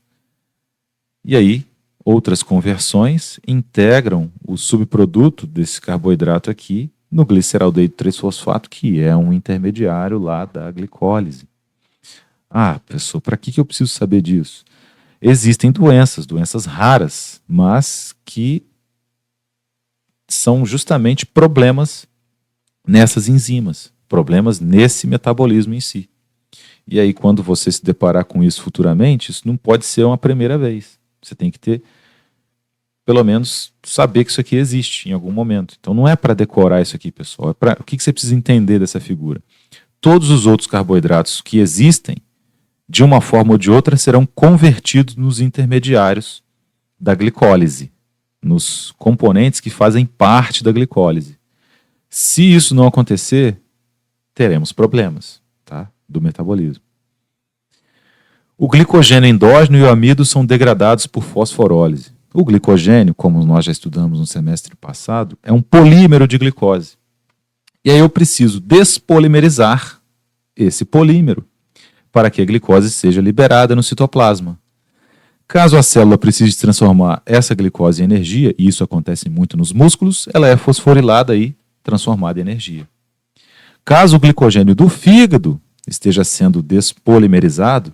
E aí, outras conversões integram o subproduto desse carboidrato aqui no gliceraldeído 3-fosfato, que é um intermediário lá da glicólise. Pessoal, para que eu preciso saber disso? Existem doenças raras, mas que são justamente problemas nessas enzimas, problemas nesse metabolismo em si. E aí, quando você se deparar com isso futuramente, isso não pode ser uma primeira vez. Você tem que ter, pelo menos, saber que isso aqui existe em algum momento. Então, não é para decorar isso aqui, pessoal. O que você precisa entender dessa figura? Todos os outros carboidratos que existem, de uma forma ou de outra, serão convertidos nos intermediários da glicólise, nos componentes que fazem parte da glicólise. Se isso não acontecer, teremos problemas, tá? Do metabolismo. O glicogênio endógeno e o amido são degradados por fosforólise. O glicogênio, como nós já estudamos no semestre passado, é um polímero de glicose. E aí eu preciso despolimerizar esse polímero para que a glicose seja liberada no citoplasma. Caso a célula precise transformar essa glicose em energia, e isso acontece muito nos músculos, ela é fosforilada e transformada em energia. Caso o glicogênio do fígado esteja sendo despolimerizado,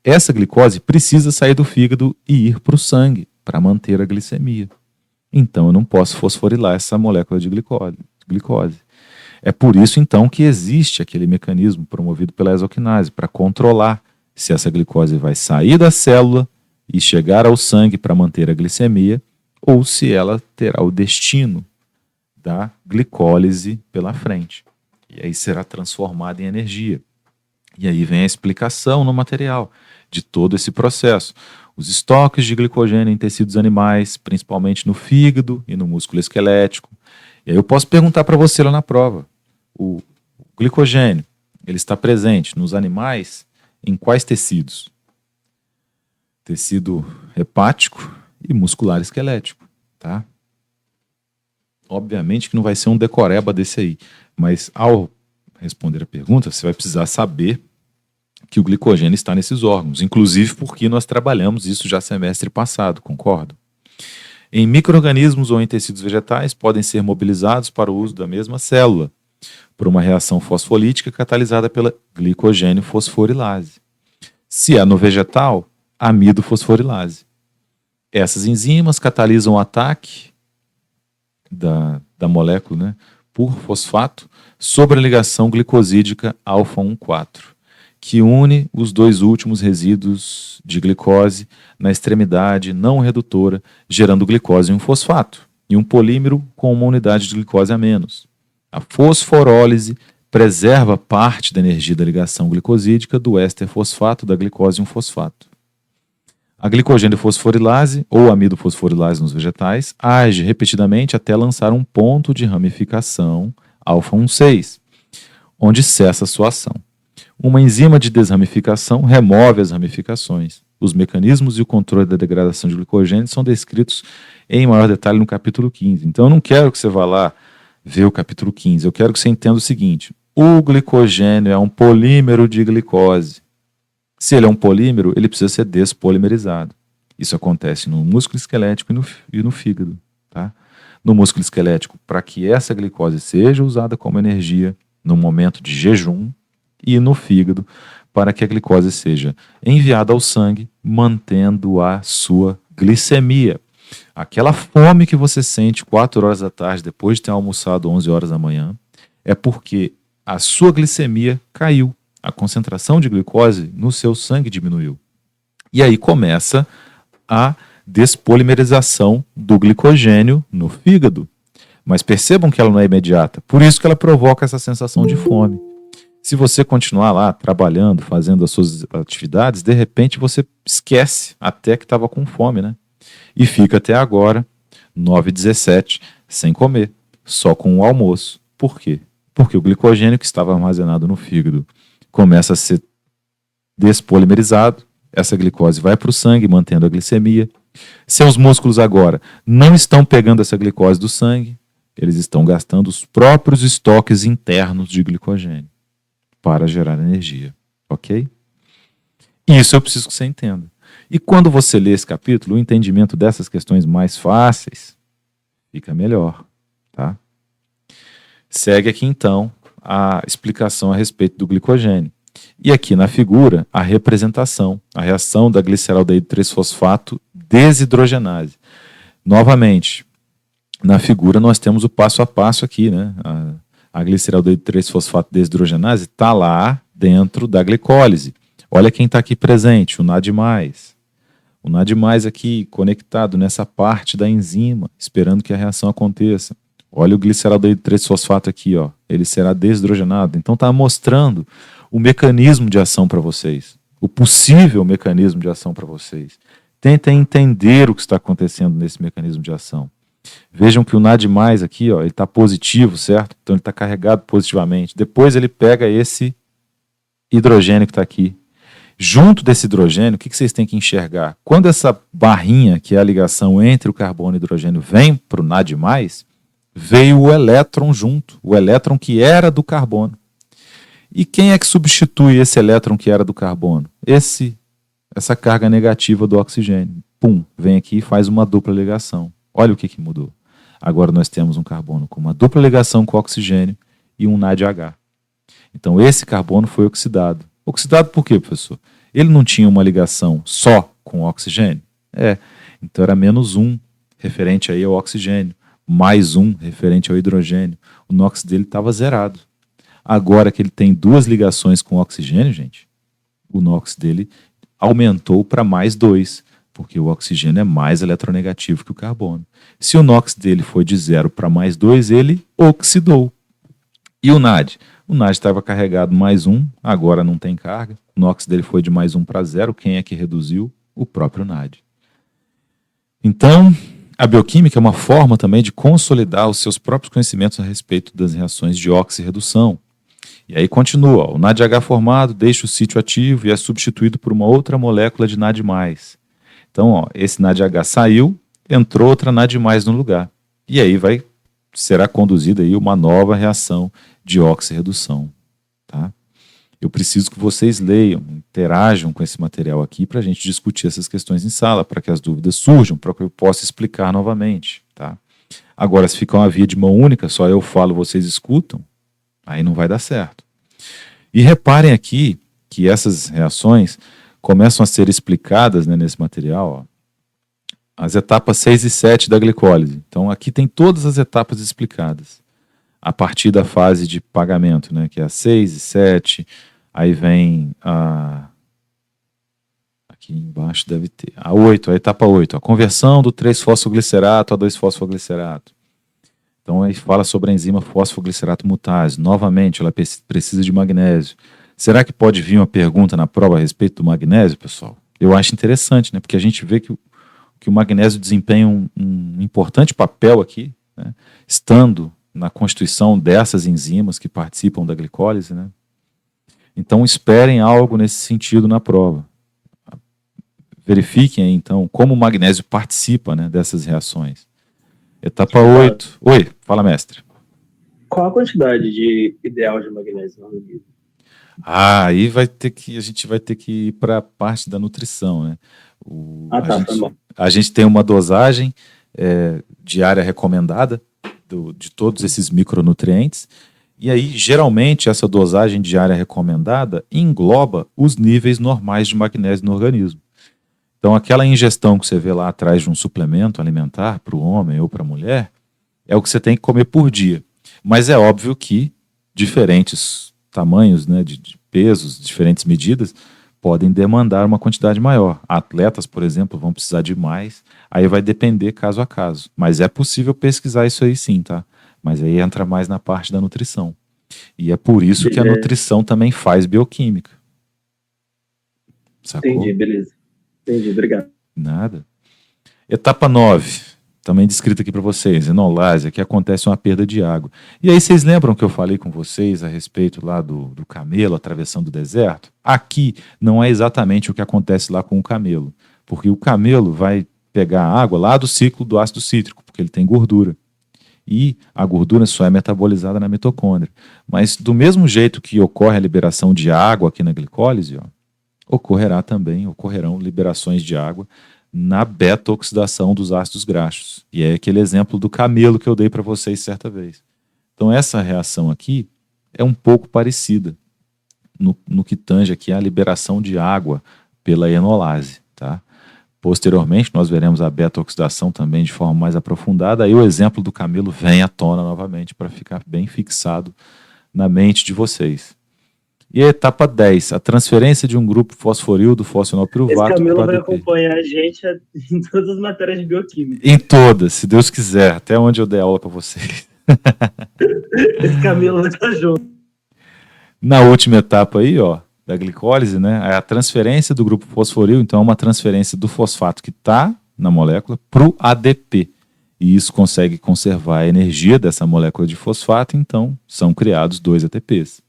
essa glicose precisa sair do fígado e ir para o sangue para manter a glicemia. Então eu não posso fosforilar essa molécula de glicose. É por isso, então, que existe aquele mecanismo promovido pela exoquinase, para controlar se essa glicose vai sair da célula e chegar ao sangue para manter a glicemia, ou se ela terá o destino da glicólise pela frente. E aí será transformada em energia. E aí vem a explicação no material de todo esse processo. Os estoques de glicogênio em tecidos animais, principalmente no fígado e no músculo esquelético. E aí eu posso perguntar para você lá na prova, o glicogênio, ele está presente nos animais em quais tecidos? Tecido hepático e muscular esquelético, tá? Obviamente que não vai ser um decoreba desse aí, mas ao responder a pergunta, você vai precisar saber que o glicogênio está nesses órgãos, inclusive porque nós trabalhamos isso já semestre passado, concordo? Em micro-organismos ou em tecidos vegetais podem ser mobilizados para o uso da mesma célula, por uma reação fosfolítica catalisada pela glicogênio fosforilase. Se é no vegetal, amido fosforilase. Essas enzimas catalisam o ataque da molécula, né, por fosfato sobre a ligação glicosídica alfa-1,4, que une os dois últimos resíduos de glicose na extremidade não redutora, gerando glicose em um fosfato e um polímero com uma unidade de glicose a menos. A fosforólise preserva parte da energia da ligação glicosídica do éster fosfato da glicose em um fosfato. A glicogênio fosforilase, ou amido fosforilase nos vegetais, age repetidamente até lançar um ponto de ramificação alfa-1,6, onde cessa sua ação. Uma enzima de desramificação remove as ramificações. Os mecanismos e o controle da degradação de glicogênio são descritos em maior detalhe no capítulo 15. Então eu não quero que você vá lá ver o capítulo 15. Eu quero que você entenda o seguinte: o glicogênio é um polímero de glicose. Se ele é um polímero, ele precisa ser despolimerizado. Isso acontece no músculo esquelético e no fígado. Tá? No músculo esquelético, para que essa glicose seja usada como energia no momento de jejum, e no fígado, para que a glicose seja enviada ao sangue, mantendo a sua glicemia. Aquela fome que você sente 4 horas da tarde, depois de ter almoçado 11 horas da manhã, é porque a sua glicemia caiu. A concentração de glicose no seu sangue diminuiu. E aí começa a despolimerização do glicogênio no fígado. Mas percebam que ela não é imediata. Por isso que ela provoca essa sensação de fome. Se você continuar lá trabalhando, fazendo as suas atividades, de repente você esquece até que estava com fome, né? E fica até agora, 9h17, sem comer, só com o almoço. Por quê? Porque o glicogênio que estava armazenado no fígado começa a ser despolimerizado, essa glicose vai para o sangue, mantendo a glicemia. Seus músculos agora não estão pegando essa glicose do sangue, eles estão gastando os próprios estoques internos de glicogênio para gerar energia, ok? Isso eu preciso que você entenda. E quando você lê esse capítulo, o entendimento dessas questões mais fáceis fica melhor, tá? Segue aqui então a explicação a respeito do glicogênio. E aqui na figura, a representação, a reação da gliceraldeído 3-fosfato desidrogenase. Novamente, na figura nós temos o passo a passo aqui, né? A gliceraldeído 3-fosfato desidrogenase está lá dentro da glicólise. Olha quem está aqui presente, o NAD+. O NAD+, aqui conectado nessa parte da enzima, esperando que a reação aconteça. Olha o gliceraldeído 3-fosfato aqui, ó. Ele será desidrogenado. Então está mostrando o mecanismo de ação para vocês, o possível mecanismo de ação para vocês. Tentem entender o que está acontecendo nesse mecanismo de ação. Vejam que o NAD+, aqui, ó, ele está positivo, certo? Então ele está carregado positivamente. Depois ele pega esse hidrogênio que está aqui. Junto desse hidrogênio, o que vocês têm que enxergar? Quando essa barrinha, que é a ligação entre o carbono e o hidrogênio, vem para o NAD+, veio o elétron junto, o elétron que era do carbono. E quem é que substitui esse elétron que era do carbono? Essa carga negativa do oxigênio. Pum, vem aqui e faz uma dupla ligação. Olha o que mudou. Agora nós temos um carbono com uma dupla ligação com o oxigênio e um NADH. Então esse carbono foi oxidado. Oxidado por quê, professor? Ele não tinha uma ligação só com o oxigênio? Então era -1. referente aí ao oxigênio, mais 1 referente ao hidrogênio. O NOx dele estava zerado. Agora que ele tem 2 ligações com o oxigênio, gente, o NOx dele aumentou para mais 2, porque o oxigênio é mais eletronegativo que o carbono. Se o NOx dele foi de 0 para mais 2, ele oxidou. E o NAD? O NAD estava carregado mais 1, agora não tem carga. O NOx dele foi de mais 1 para 0. Quem é que reduziu? O próprio NAD. Então, a bioquímica é uma forma também de consolidar os seus próprios conhecimentos a respeito das reações de oxirredução. E aí continua, ó, o NADH formado deixa o sítio ativo e é substituído por uma outra molécula de NAD+. Então, ó, esse NADH saiu, entrou outra NAD+ no lugar. E aí será conduzida aí uma nova reação de oxirredução. Tá? Eu preciso que vocês leiam, interajam com esse material aqui para a gente discutir essas questões em sala, para que as dúvidas surjam, para que eu possa explicar novamente. Tá? Agora, se ficar uma via de mão única, só eu falo, vocês escutam, aí não vai dar certo. E reparem aqui que essas reações começam a ser explicadas, né, nesse material, ó, as etapas 6 e 7 da glicólise. Então aqui tem todas as etapas explicadas, a partir da fase de pagamento, né, que é a 6 e 7, aí vem aqui embaixo deve ter a 8, a etapa 8, a conversão do 3-fosfoglicerato a 2-fosfoglicerato. Então aí fala sobre a enzima fosfoglicerato mutase. Novamente, ela precisa de magnésio. Será que pode vir uma pergunta na prova a respeito do magnésio, pessoal? Eu acho interessante, né? Porque a gente vê que o magnésio desempenha um importante papel aqui, né? Estando na constituição dessas enzimas que participam da glicólise, né? Então esperem algo nesse sentido na prova. Verifiquem aí, então, como o magnésio participa, né, dessas reações. Etapa 8. Oi, fala, mestre.
Qual a quantidade de ideal de magnésio no organismo?
Aí a gente vai ter que ir para a parte da nutrição, né? A gente tem uma dosagem diária recomendada de todos esses micronutrientes, e aí geralmente essa dosagem diária recomendada engloba os níveis normais de magnésio no organismo. Então aquela ingestão que você vê lá atrás de um suplemento alimentar para o homem ou para a mulher é o que você tem que comer por dia. Mas é óbvio que diferentes tamanhos, né, de pesos, diferentes medidas, podem demandar uma quantidade maior. Atletas, por exemplo, vão precisar de mais, aí vai depender caso a caso. Mas é possível pesquisar isso aí sim, tá? Mas aí entra mais na parte da nutrição. E é por isso que a nutrição também faz bioquímica. Sacou?
Entendi, beleza. Entendi, obrigado.
Nada. Etapa 9, também descrita aqui para vocês, enolásia, que acontece uma perda de água. E aí vocês lembram que eu falei com vocês a respeito lá do camelo atravessando o deserto? Aqui não é exatamente o que acontece lá com o camelo, porque o camelo vai pegar a água lá do ciclo do ácido cítrico, porque ele tem gordura. E a gordura só é metabolizada na mitocôndria. Mas do mesmo jeito que ocorre a liberação de água aqui na glicólise, ó, ocorrerão liberações de água na beta-oxidação dos ácidos graxos. E é aquele exemplo do camelo que eu dei para vocês certa vez. Então essa reação aqui é um pouco parecida no que tange aqui a liberação de água pela enolase. Tá? Posteriormente nós veremos a beta-oxidação também de forma mais aprofundada. Aí o exemplo do camelo vem à tona novamente para ficar bem fixado na mente de vocês. E a etapa 10, a transferência de um grupo fosforil do fosfenolpiruvato.
Esse camelo vai acompanhar a gente em todas as matérias de bioquímica.
Em todas, se Deus quiser, até onde eu der aula para vocês.
Esse camelo vai estar junto.
Na última etapa aí, ó, da glicólise, né, é a transferência do grupo fosforil, então é uma transferência do fosfato que está na molécula para o ADP. E isso consegue conservar a energia dessa molécula de fosfato, então são criados 2 ATPs.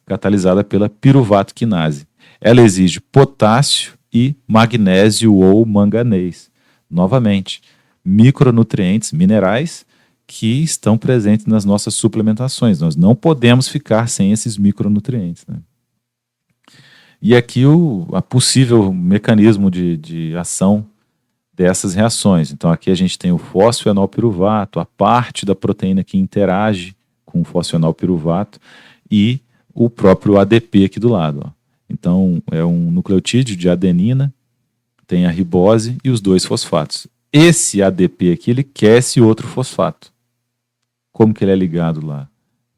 Catalisada pela piruvato quinase. Ela exige potássio e magnésio ou manganês. Novamente, micronutrientes, minerais, que estão presentes nas nossas suplementações. Nós não podemos ficar sem esses micronutrientes. Né? E aqui a possível mecanismo de ação dessas reações. Então aqui a gente tem o fosfenolpiruvato, a parte da proteína que interage com o fosfenolpiruvato e o próprio ADP aqui do lado. Ó. Então, é um nucleotídeo de adenina, tem a ribose e os 2 fosfatos. esse ADP aqui, ele quer esse outro fosfato. Como que ele é ligado lá?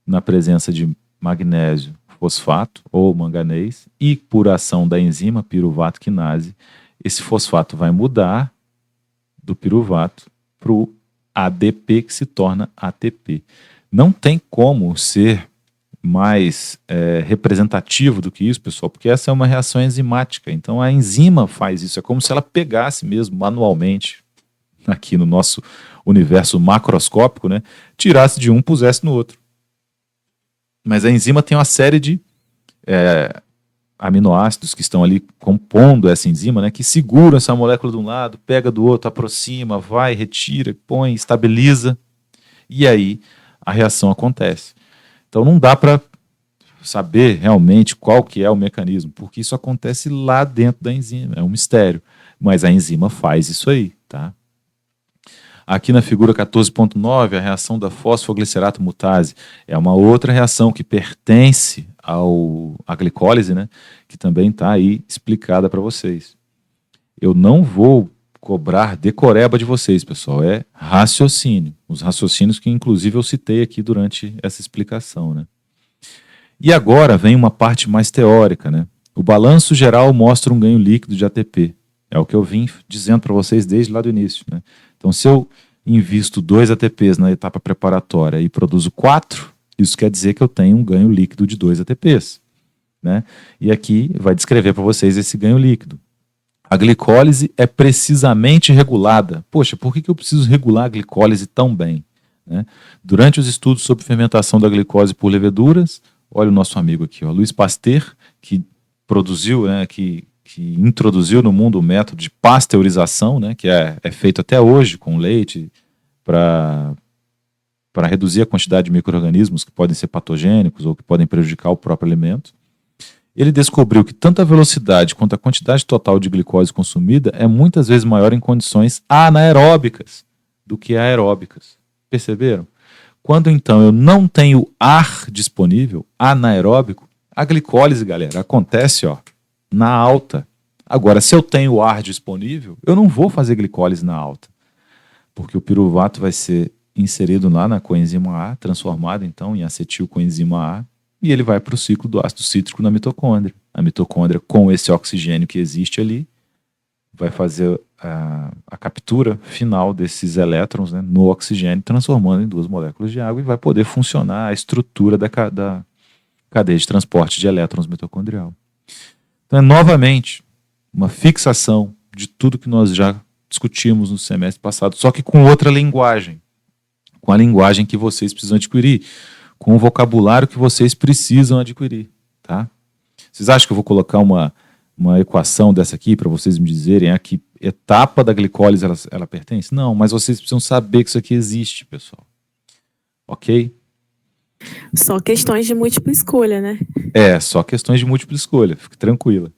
Na presença de magnésio fosfato ou manganês e por ação da enzima piruvato quinase, esse fosfato vai mudar do piruvato para o ADP, que se torna ATP. Não tem como ser mais representativo do que isso, pessoal, porque essa é uma reação enzimática. Então a enzima faz isso, é como se ela pegasse mesmo manualmente, aqui no nosso universo macroscópico, né, tirasse de um, pusesse no outro. Mas a enzima tem uma série de aminoácidos que estão ali compondo essa enzima, né, que seguram essa molécula de um lado, pega do outro, aproxima, vai, retira, põe, estabiliza, e aí a reação acontece. Então não dá para saber realmente qual que é o mecanismo, porque isso acontece lá dentro da enzima, é um mistério. Mas a enzima faz isso aí, tá? Aqui na figura 14.9, a reação da fosfoglicerato mutase é uma outra reação que pertence à glicólise, né? Que também está aí explicada para vocês. Eu não vou cobrar decoreba de vocês, pessoal, é raciocínio. Os raciocínios que, inclusive, eu citei aqui durante essa explicação, né? E agora vem uma parte mais teórica, né? O balanço geral mostra um ganho líquido de ATP. É o que eu vim dizendo para vocês desde lá do início, né? Então, se eu invisto 2 ATPs na etapa preparatória e produzo 4, isso quer dizer que eu tenho um ganho líquido de 2 ATPs, né? E aqui vai descrever para vocês esse ganho líquido. A glicólise é precisamente regulada. Poxa, por que eu preciso regular a glicólise tão bem, né? Durante os estudos sobre fermentação da glicose por leveduras, olha o nosso amigo aqui, ó, Louis Pasteur, que produziu, né, que introduziu no mundo o método de pasteurização, né, que é feito até hoje com leite para reduzir a quantidade de micro-organismos que podem ser patogênicos ou que podem prejudicar o próprio alimento. Ele descobriu que tanto a velocidade quanto a quantidade total de glicose consumida é muitas vezes maior em condições anaeróbicas do que aeróbicas. Perceberam? Quando então eu não tenho ar disponível, anaeróbico, a glicólise, galera, acontece na alta. Agora, se eu tenho ar disponível, eu não vou fazer glicólise na alta, porque o piruvato vai ser inserido lá na coenzima A, transformado então em acetilcoenzima A, e ele vai para o ciclo do ácido cítrico na mitocôndria. A mitocôndria, com esse oxigênio que existe ali, vai fazer a captura final desses elétrons, né, no oxigênio, transformando em 2 moléculas de água, e vai poder funcionar a estrutura da cadeia de transporte de elétrons mitocondrial. Então é novamente uma fixação de tudo que nós já discutimos no semestre passado, só que com outra linguagem, com a linguagem que vocês precisam adquirir, com o vocabulário que vocês precisam adquirir, tá? Vocês acham que eu vou colocar uma equação dessa aqui para vocês me dizerem a que etapa da glicólise ela pertence? Não, mas vocês precisam saber que isso aqui existe, pessoal. Ok?
Só questões de múltipla escolha, né?
Só questões de múltipla escolha, fique tranquila.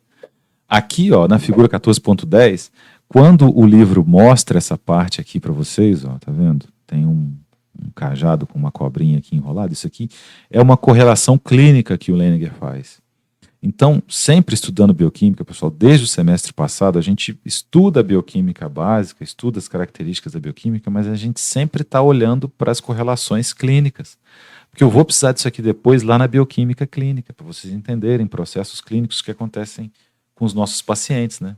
Aqui, na figura 14.10, quando o livro mostra essa parte aqui para vocês, tá vendo? Tem um cajado com uma cobrinha aqui enrolada. Isso aqui é uma correlação clínica que o Leninger faz. Então, sempre estudando bioquímica, pessoal, desde o semestre passado, a gente estuda a bioquímica básica, estuda as características da bioquímica, mas a gente sempre está olhando para as correlações clínicas. Porque eu vou precisar disso aqui depois lá na bioquímica clínica, para vocês entenderem processos clínicos que acontecem com os nossos pacientes, né?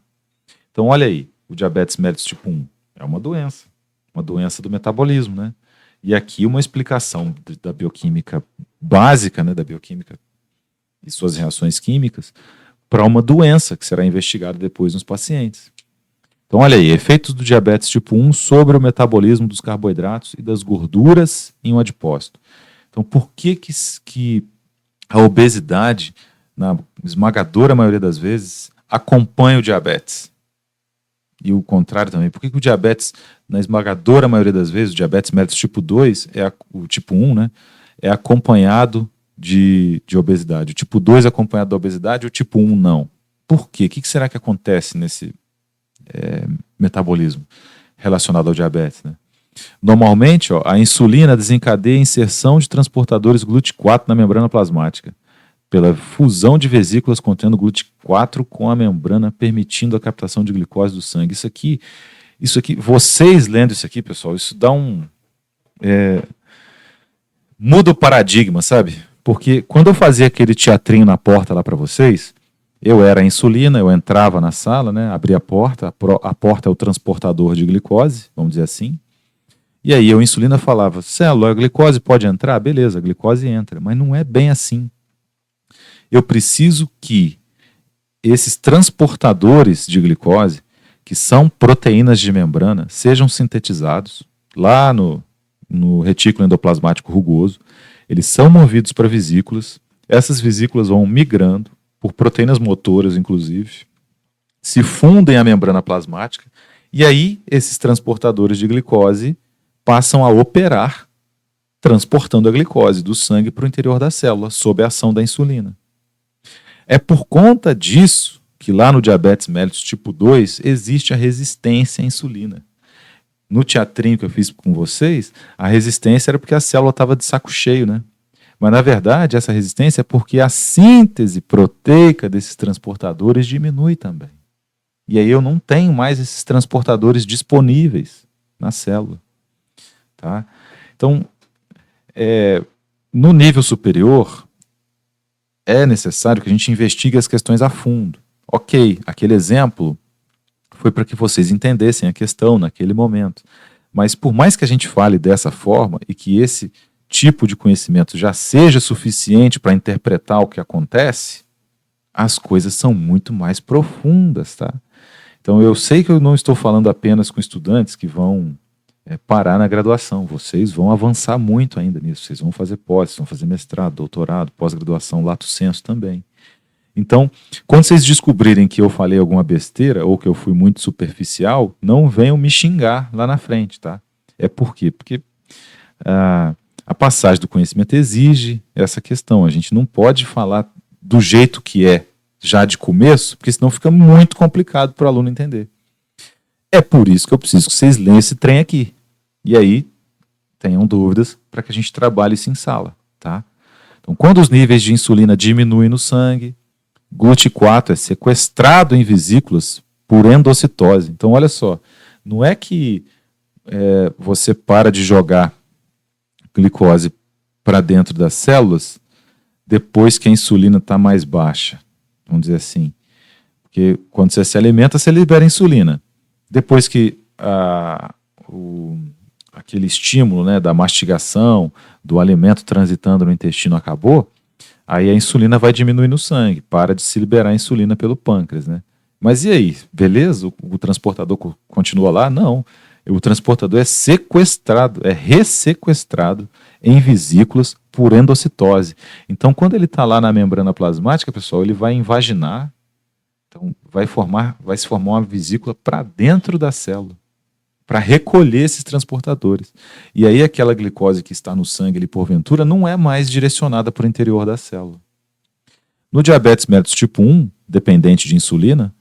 Então, olha aí, o diabetes mellitus tipo 1 é uma doença do metabolismo, né? E aqui uma explicação da bioquímica básica, né, da bioquímica e suas reações químicas, para uma doença que será investigada depois nos pacientes. Então, olha aí, efeitos do diabetes tipo 1 sobre o metabolismo dos carboidratos e das gorduras em um adipócito. Então, por que a obesidade, na esmagadora maioria das vezes, acompanha o diabetes? E o contrário também. Por que o diabetes, na esmagadora maioria das vezes, o diabetes mellitus tipo 2, o tipo 1, né, é acompanhado de obesidade? O tipo 2 é acompanhado da obesidade e o tipo 1 não. Por quê? O que será que acontece nesse metabolismo relacionado ao diabetes, né? Normalmente, a insulina desencadeia a inserção de transportadores GLUT4 na membrana plasmática, pela fusão de vesículas contendo GLUT4 com a membrana, permitindo a captação de glicose do sangue. Isso aqui Isso aqui, vocês lendo isso aqui, pessoal, isso dá muda o paradigma, sabe? Porque quando eu fazia aquele teatrinho na porta lá para vocês, eu era a insulina, eu entrava na sala, né, abria a porta é o transportador de glicose, vamos dizer assim. E aí a insulina falava, célula, a glicose pode entrar? Beleza, a glicose entra, mas não é bem assim. Eu preciso que esses transportadores de glicose, que são proteínas de membrana, sejam sintetizados lá no retículo endoplasmático rugoso. Eles são movidos para vesículas. Essas vesículas vão migrando por proteínas motoras, inclusive, se fundem à membrana plasmática, e aí esses transportadores de glicose passam a operar, transportando a glicose do sangue para o interior da célula, sob a ação da insulina. É por conta disso que lá no diabetes mellitus tipo 2 existe a resistência à insulina. No teatrinho que eu fiz com vocês, a resistência era porque a célula estava de saco cheio, né? Mas, na verdade, essa resistência é porque a síntese proteica desses transportadores diminui também. E aí eu não tenho mais esses transportadores disponíveis na célula. Tá? Então, no nível superior, é necessário que a gente investigue as questões a fundo. Ok, aquele exemplo foi para que vocês entendessem a questão naquele momento. Mas por mais que a gente fale dessa forma e que esse tipo de conhecimento já seja suficiente para interpretar o que acontece, as coisas são muito mais profundas, tá? Então eu sei que eu não estou falando apenas com estudantes que vão parar na graduação, vocês vão avançar muito ainda nisso, vocês vão fazer pós, vão fazer mestrado, doutorado, pós-graduação, lato sensu também. Então, quando vocês descobrirem que eu falei alguma besteira ou que eu fui muito superficial, não venham me xingar lá na frente, tá? É por quê? Porque a passagem do conhecimento exige essa questão. A gente não pode falar do jeito que é já de começo, porque senão fica muito complicado para o aluno entender. É por isso que eu preciso que vocês leiam esse trem aqui. E aí, tenham dúvidas para que a gente trabalhe isso em sala, tá? Então, quando os níveis de insulina diminuem no sangue, GLUT4 é sequestrado em vesículas por endocitose. Então, olha só, não é que você para de jogar glicose para dentro das células depois que a insulina está mais baixa, vamos dizer assim. Porque quando você se alimenta, você libera insulina. Depois que aquele estímulo, né, da mastigação, do alimento transitando no intestino acabou, aí a insulina vai diminuir no sangue, para de se liberar a insulina pelo pâncreas, né? Mas e aí, beleza? O transportador continua lá? Não. O transportador é sequestrado, é ressequestrado em vesículas por endocitose. Então, quando ele está lá na membrana plasmática, pessoal, ele vai invaginar, então vai se formar uma vesícula para dentro da célula, para recolher esses transportadores. E aí aquela glicose que está no sangue, ali, porventura, não é mais direcionada para o interior da célula. No diabetes mellitus tipo 1, dependente de insulina,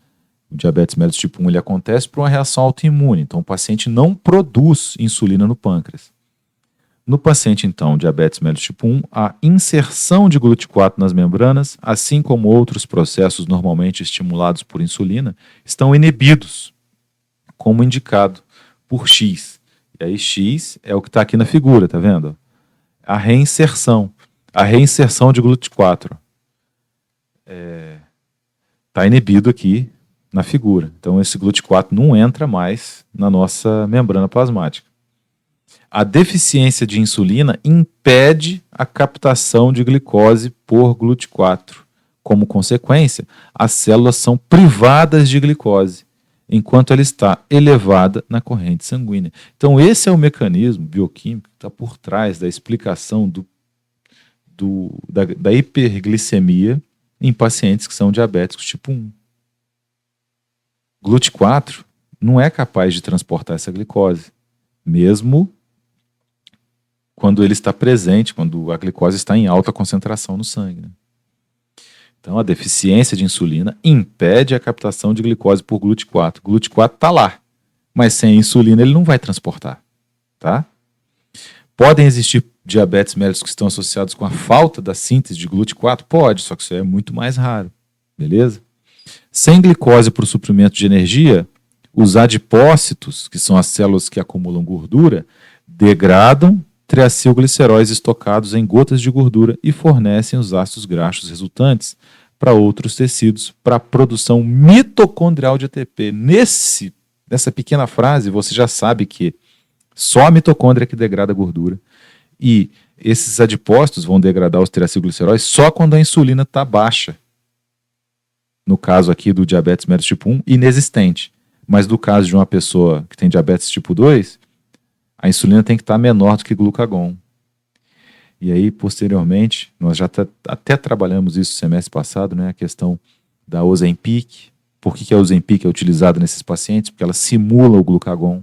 o diabetes mellitus tipo 1 ele acontece por uma reação autoimune. Então, o paciente não produz insulina no pâncreas. No paciente, então, diabetes mellitus tipo 1, a inserção de GLUT4 nas membranas, assim como outros processos normalmente estimulados por insulina, estão inibidos, como indicado por X. E aí X é o que está aqui na figura, tá vendo? A reinserção de GLUT4 está inibido aqui na figura. Então esse GLUT4 não entra mais na nossa membrana plasmática. A deficiência de insulina impede a captação de glicose por GLUT4. Como consequência, as células são privadas de glicose, enquanto ela está elevada na corrente sanguínea. Então esse é o mecanismo bioquímico que está por trás da explicação da hiperglicemia em pacientes que são diabéticos tipo 1. GLUT4 não é capaz de transportar essa glicose, mesmo quando ele está presente, quando a glicose está em alta concentração no sangue, né? Então, a deficiência de insulina impede a captação de glicose por GLUT4. O GLUT4 está lá, mas sem a insulina ele não vai transportar, tá? Podem existir diabetes mellitus que estão associados com a falta da síntese de GLUT4? Pode, só que isso é muito mais raro, beleza? Sem glicose para o suprimento de energia, os adipócitos, que são as células que acumulam gordura, degradam triacilgliceróis estocados em gotas de gordura e fornecem os ácidos graxos resultantes para outros tecidos, para a produção mitocondrial de ATP. Nessa pequena frase, você já sabe que só a mitocôndria que degrada a gordura, e esses adipócitos vão degradar os triacilgliceróis só quando a insulina está baixa. No caso aqui do diabetes mellitus tipo 1, inexistente. Mas no caso de uma pessoa que tem diabetes tipo 2, a insulina tem que estar menor do que glucagon. E aí, posteriormente, nós já até trabalhamos isso no semestre passado, né, a questão da Ozempic. Por que a Ozempic é utilizada nesses pacientes? Porque ela simula o glucagon.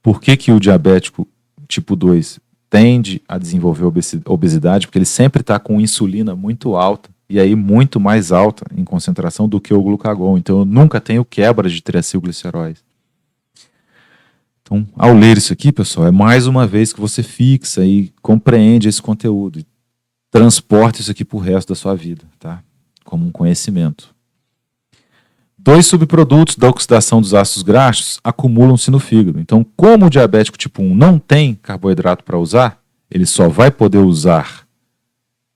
Por que o diabético tipo 2 tende a desenvolver obesidade? Porque ele sempre está com insulina muito alta, e aí muito mais alta em concentração do que o glucagon. Então eu nunca tenho quebra de triacilgliceróis. Então, ao ler isso aqui, pessoal, é mais uma vez que você fixa e compreende esse conteúdo. E transporta isso aqui para o resto da sua vida, tá? Como um conhecimento. 2 subprodutos da oxidação dos ácidos graxos acumulam-se no fígado. Então, como o diabético tipo 1 não tem carboidrato para usar, ele só vai poder usar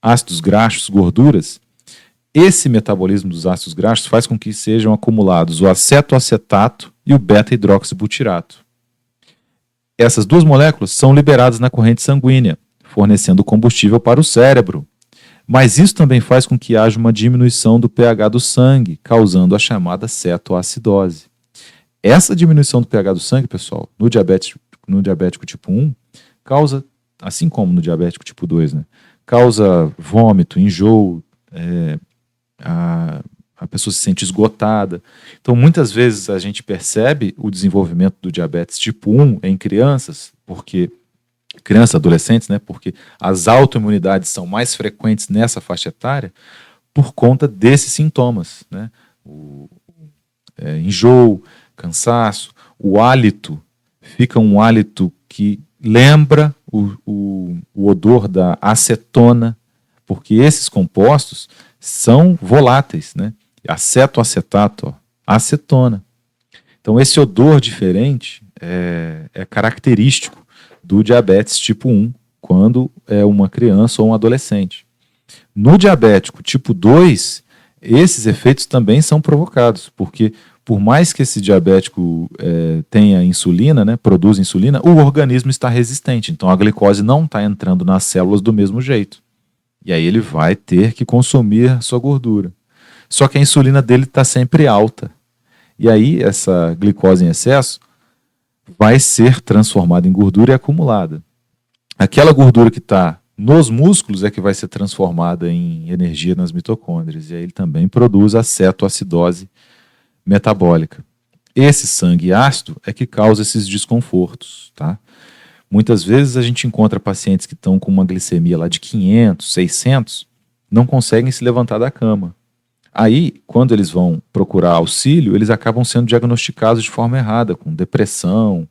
ácidos graxos, gorduras. Esse metabolismo dos ácidos graxos faz com que sejam acumulados o acetoacetato e o beta-hidroxibutirato. Essas duas moléculas são liberadas na corrente sanguínea, fornecendo combustível para o cérebro. Mas isso também faz com que haja uma diminuição do pH do sangue, causando a chamada cetoacidose. Essa diminuição do pH do sangue, pessoal, no diabético tipo 1, causa, assim como no diabético tipo 2, né, causa vômito, enjoo, a pessoa se sente esgotada. Então, muitas vezes a gente percebe o desenvolvimento do diabetes tipo 1 em crianças, crianças, adolescentes, né, porque as autoimunidades são mais frequentes nessa faixa etária por conta desses sintomas, né? Enjoo, cansaço, o hálito, fica um hálito que lembra o odor da acetona, porque esses compostos são voláteis, né? Acetoacetato, acetona. Então esse odor diferente é característico do diabetes tipo 1, quando é uma criança ou um adolescente. No diabético tipo 2, esses efeitos também são provocados, porque por mais que esse diabético tenha insulina, né, produza insulina, o organismo está resistente, então a glicose não está entrando nas células do mesmo jeito. E aí ele vai ter que consumir a sua gordura. Só que a insulina dele está sempre alta. E aí essa glicose em excesso vai ser transformada em gordura e acumulada. Aquela gordura que está nos músculos é que vai ser transformada em energia nas mitocôndrias. E aí ele também produz a cetoacidose metabólica. Esse sangue ácido é que causa esses desconfortos, tá? Muitas vezes a gente encontra pacientes que estão com uma glicemia lá de 500, 600, não conseguem se levantar da cama. Aí, quando eles vão procurar auxílio, eles acabam sendo diagnosticados de forma errada, com depressão,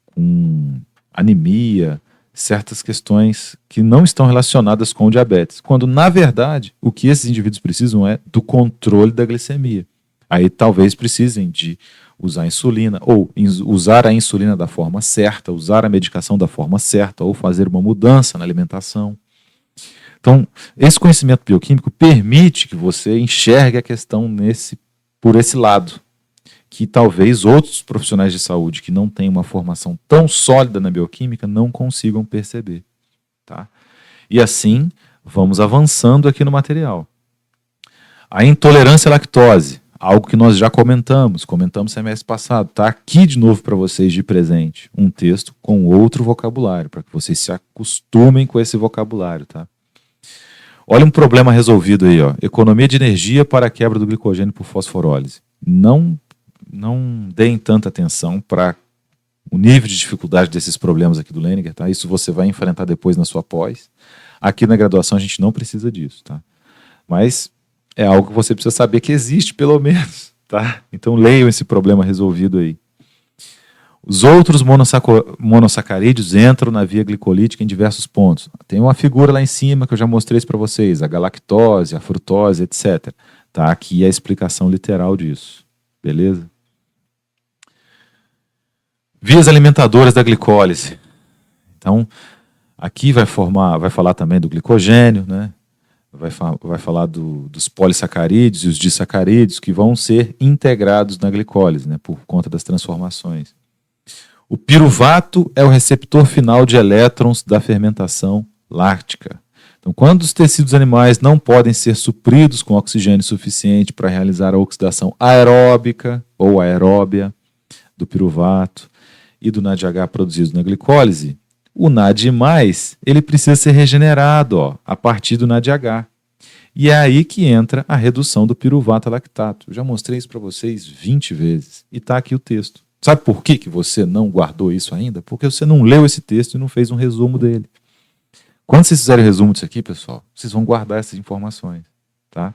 com anemia, certas questões que não estão relacionadas com o diabetes. Quando, na verdade, o que esses indivíduos precisam é do controle da glicemia. Aí talvez precisem de usar insulina, ou usar a insulina da forma certa, usar a medicação da forma certa, ou fazer uma mudança na alimentação. Então, esse conhecimento bioquímico permite que você enxergue a questão por esse lado, que talvez outros profissionais de saúde que não têm uma formação tão sólida na bioquímica não consigam perceber. Tá? E assim, vamos avançando aqui no material. A intolerância à lactose, algo que nós já comentamos semestre passado, está aqui de novo para vocês de presente, um texto com outro vocabulário, para que vocês se acostumem com esse vocabulário, tá? Olha um problema resolvido aí, ó. Economia de energia para a quebra do glicogênio por fosforólise. Não deem tanta atenção para o nível de dificuldade desses problemas aqui do Lehninger, tá? Isso você vai enfrentar depois na sua pós. Aqui na graduação a gente não precisa disso, tá? Mas é algo que você precisa saber que existe, pelo menos, tá? Então leiam esse problema resolvido aí. Os outros monossacarídeos entram na via glicolítica em diversos pontos. Tem uma figura lá em cima que eu já mostrei para vocês, a galactose, a frutose, etc. Tá aqui a explicação literal disso. Beleza? Vias alimentadoras da glicólise. Então, aqui vai falar também do glicogênio, né? Vai falar dos polissacarídeos e os disacarídeos que vão ser integrados na glicólise, né? Por conta das transformações. O piruvato é o receptor final de elétrons da fermentação láctica. Então, quando os tecidos animais não podem ser supridos com oxigênio suficiente para realizar a oxidação aeróbica ou aeróbia do piruvato e do NADH produzidos na glicólise, o NAD+, ele precisa ser regenerado a partir do NADH. E é aí que entra a redução do piruvato a lactato. Eu já mostrei isso para vocês 20 vezes. E está aqui o texto. Sabe por que você não guardou isso ainda? Porque você não leu esse texto e não fez um resumo dele. Quando vocês fizerem o resumo disso aqui, pessoal, vocês vão guardar essas informações. Tá?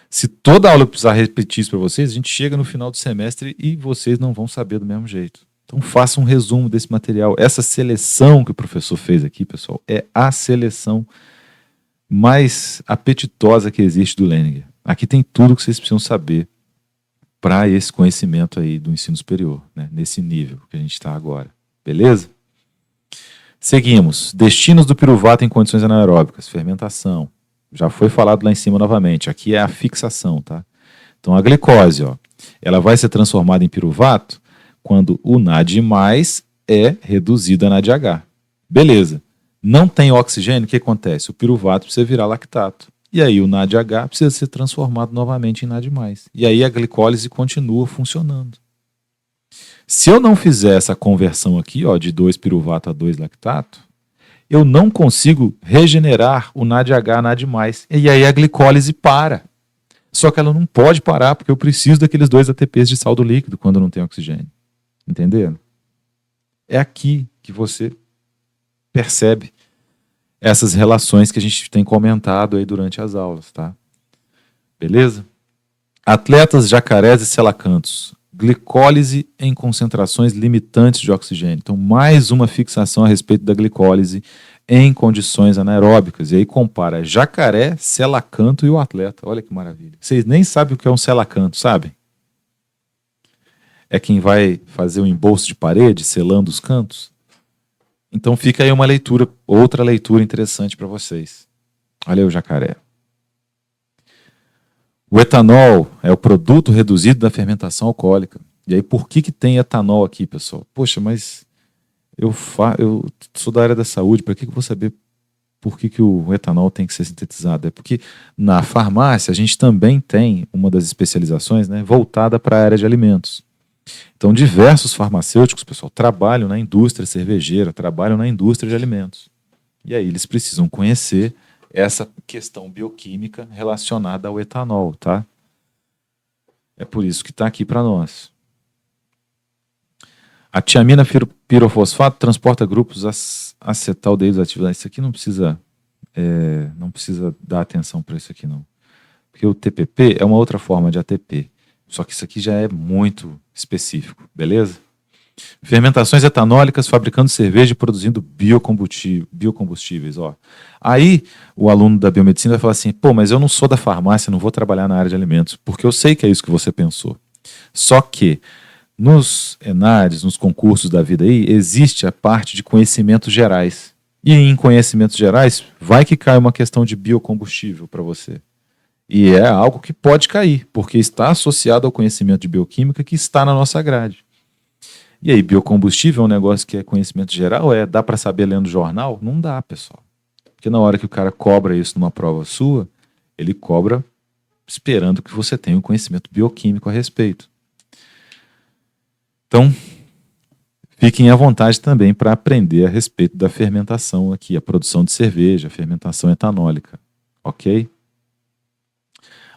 Se toda aula eu precisar repetir isso para vocês, a gente chega no final do semestre e vocês não vão saber do mesmo jeito. Então faça um resumo desse material. Essa seleção que o professor fez aqui, pessoal, é a seleção mais apetitosa que existe do Lehninger. Aqui tem tudo que vocês precisam saber para esse conhecimento aí do ensino superior, né? Nesse nível que a gente está agora. Beleza? Seguimos. Destinos do piruvato em condições anaeróbicas. Fermentação. Já foi falado lá em cima novamente. Aqui é a fixação, tá? Então a glicose, ela vai ser transformada em piruvato quando o NAD+ é reduzido a NADH. Beleza. Não tem oxigênio, o que acontece? O piruvato precisa virar lactato. E aí o NADH precisa ser transformado novamente em NAD+. E aí a glicólise continua funcionando. Se eu não fizer essa conversão aqui, de 2 piruvato a 2 lactato, eu não consigo regenerar o NADH a NAD+. E aí a glicólise para. Só que ela não pode parar, porque eu preciso daqueles 2 ATPs de saldo líquido quando não tem oxigênio. Entenderam? É aqui que você percebe essas relações que a gente tem comentado aí durante as aulas, tá? Beleza? Atletas, jacarés e selacantos. Glicólise em concentrações limitantes de oxigênio. Então, mais uma fixação a respeito da glicólise em condições anaeróbicas. E aí compara jacaré, selacanto e o atleta. Olha que maravilha. Vocês nem sabem o que é um selacanto, sabem? É quem vai fazer o embolso de parede, selando os cantos. Então fica aí uma leitura, outra leitura interessante para vocês. Olha aí o jacaré. O etanol é o produto reduzido da fermentação alcoólica. E aí por que tem etanol aqui, pessoal? Poxa, mas eu sou da área da saúde, para que eu vou saber por que o etanol tem que ser sintetizado? É porque na farmácia a gente também tem uma das especializações, né, voltada para a área de alimentos. Então, diversos farmacêuticos, pessoal, trabalham na indústria cervejeira, trabalham na indústria de alimentos. E aí eles precisam conhecer essa questão bioquímica relacionada ao etanol, tá? É por isso que está aqui para nós. A tiamina pirofosfato transporta grupos acetaldeídos ativos. Isso aqui não precisa dar atenção para isso aqui, não. Porque o TPP é uma outra forma de ATP. Só que isso aqui já é muito específico, beleza? Fermentações etanólicas fabricando cerveja e produzindo biocombustíveis. Aí o aluno da biomedicina vai falar assim, mas eu não sou da farmácia, não vou trabalhar na área de alimentos, porque eu sei que é isso que você pensou. Só que nos ENADs, nos concursos da vida aí, existe a parte de conhecimentos gerais. E em conhecimentos gerais, vai que cai uma questão de biocombustível para você. E é algo que pode cair, porque está associado ao conhecimento de bioquímica que está na nossa grade. E aí, biocombustível é um negócio que é conhecimento geral? Dá para saber lendo jornal? Não dá, pessoal. Porque na hora que o cara cobra isso numa prova sua, ele cobra esperando que você tenha um conhecimento bioquímico a respeito. Então, fiquem à vontade também para aprender a respeito da fermentação aqui, a produção de cerveja, a fermentação etanólica. Ok?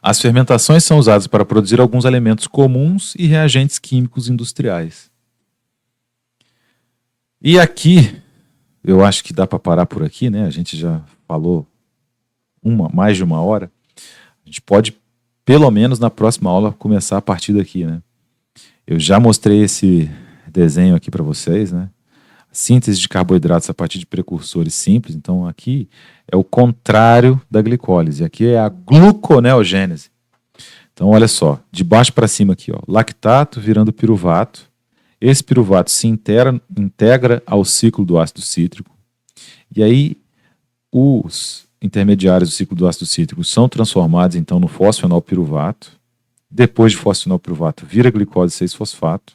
As fermentações são usadas para produzir alguns alimentos comuns e reagentes químicos industriais. E aqui, eu acho que dá para parar por aqui, né? A gente já falou mais de 1 hora. A gente pode, pelo menos na próxima aula, começar a partir daqui, né? Eu já mostrei esse desenho aqui para vocês, né? Síntese de carboidratos a partir de precursores simples. Então aqui é o contrário da glicólise. Aqui é a gluconeogênese. Então olha só, de baixo para cima aqui, lactato virando piruvato. Esse piruvato se integra ao ciclo do ácido cítrico, e aí os intermediários do ciclo do ácido cítrico são transformados então no fosfenolpiruvato. Depois de fosfenolpiruvato vira glicose 6-fosfato,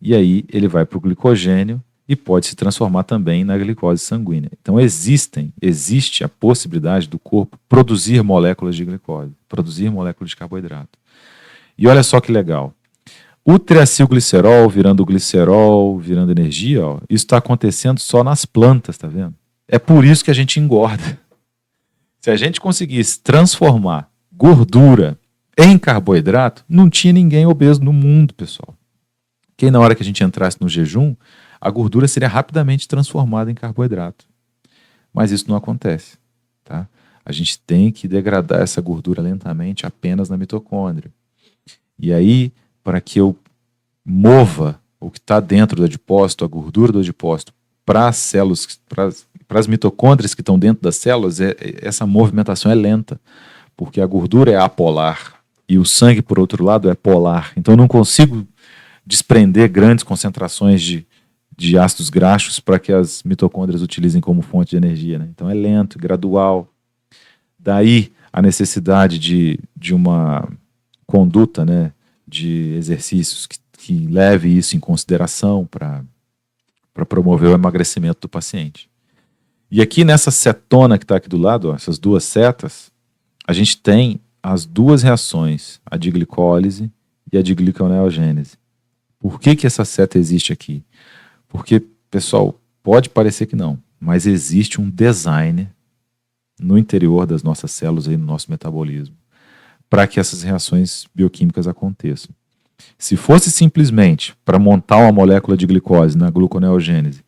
e aí ele vai para o glicogênio e pode se transformar também na glicose sanguínea. Então existe a possibilidade do corpo produzir moléculas de glicose, produzir moléculas de carboidrato. E olha só que legal. O triacilglicerol virando glicerol, virando energia, ó, isso está acontecendo só nas plantas, tá vendo? É por isso que a gente engorda. Se a gente conseguisse transformar gordura em carboidrato, não tinha ninguém obeso no mundo, pessoal. Porque na hora que a gente entrasse no jejum, a gordura seria rapidamente transformada em carboidrato. Mas isso não acontece, tá? A gente tem que degradar essa gordura lentamente apenas na mitocôndria. E aí, para que eu mova o que está dentro do adipócito, a gordura do adipócito, para as células, para as mitocôndrias que estão dentro das células, essa movimentação é lenta, porque a gordura é apolar e o sangue, por outro lado, é polar. Então eu não consigo desprender grandes concentrações de ácidos graxos para que as mitocôndrias utilizem como fonte de energia, né? Então é lento, gradual. Daí a necessidade de uma conduta, né, de exercícios que leve isso em consideração para promover o emagrecimento do paciente. E aqui nessa cetona que está aqui do lado, ó, essas duas setas, a gente tem as duas reações, a de glicólise e a de gliconeogênese. Por que essa seta existe aqui? Porque, pessoal, pode parecer que não, mas existe um design no interior das nossas células e no nosso metabolismo para que essas reações bioquímicas aconteçam. Se fosse simplesmente para montar uma molécula de glicose na gluconeogênese,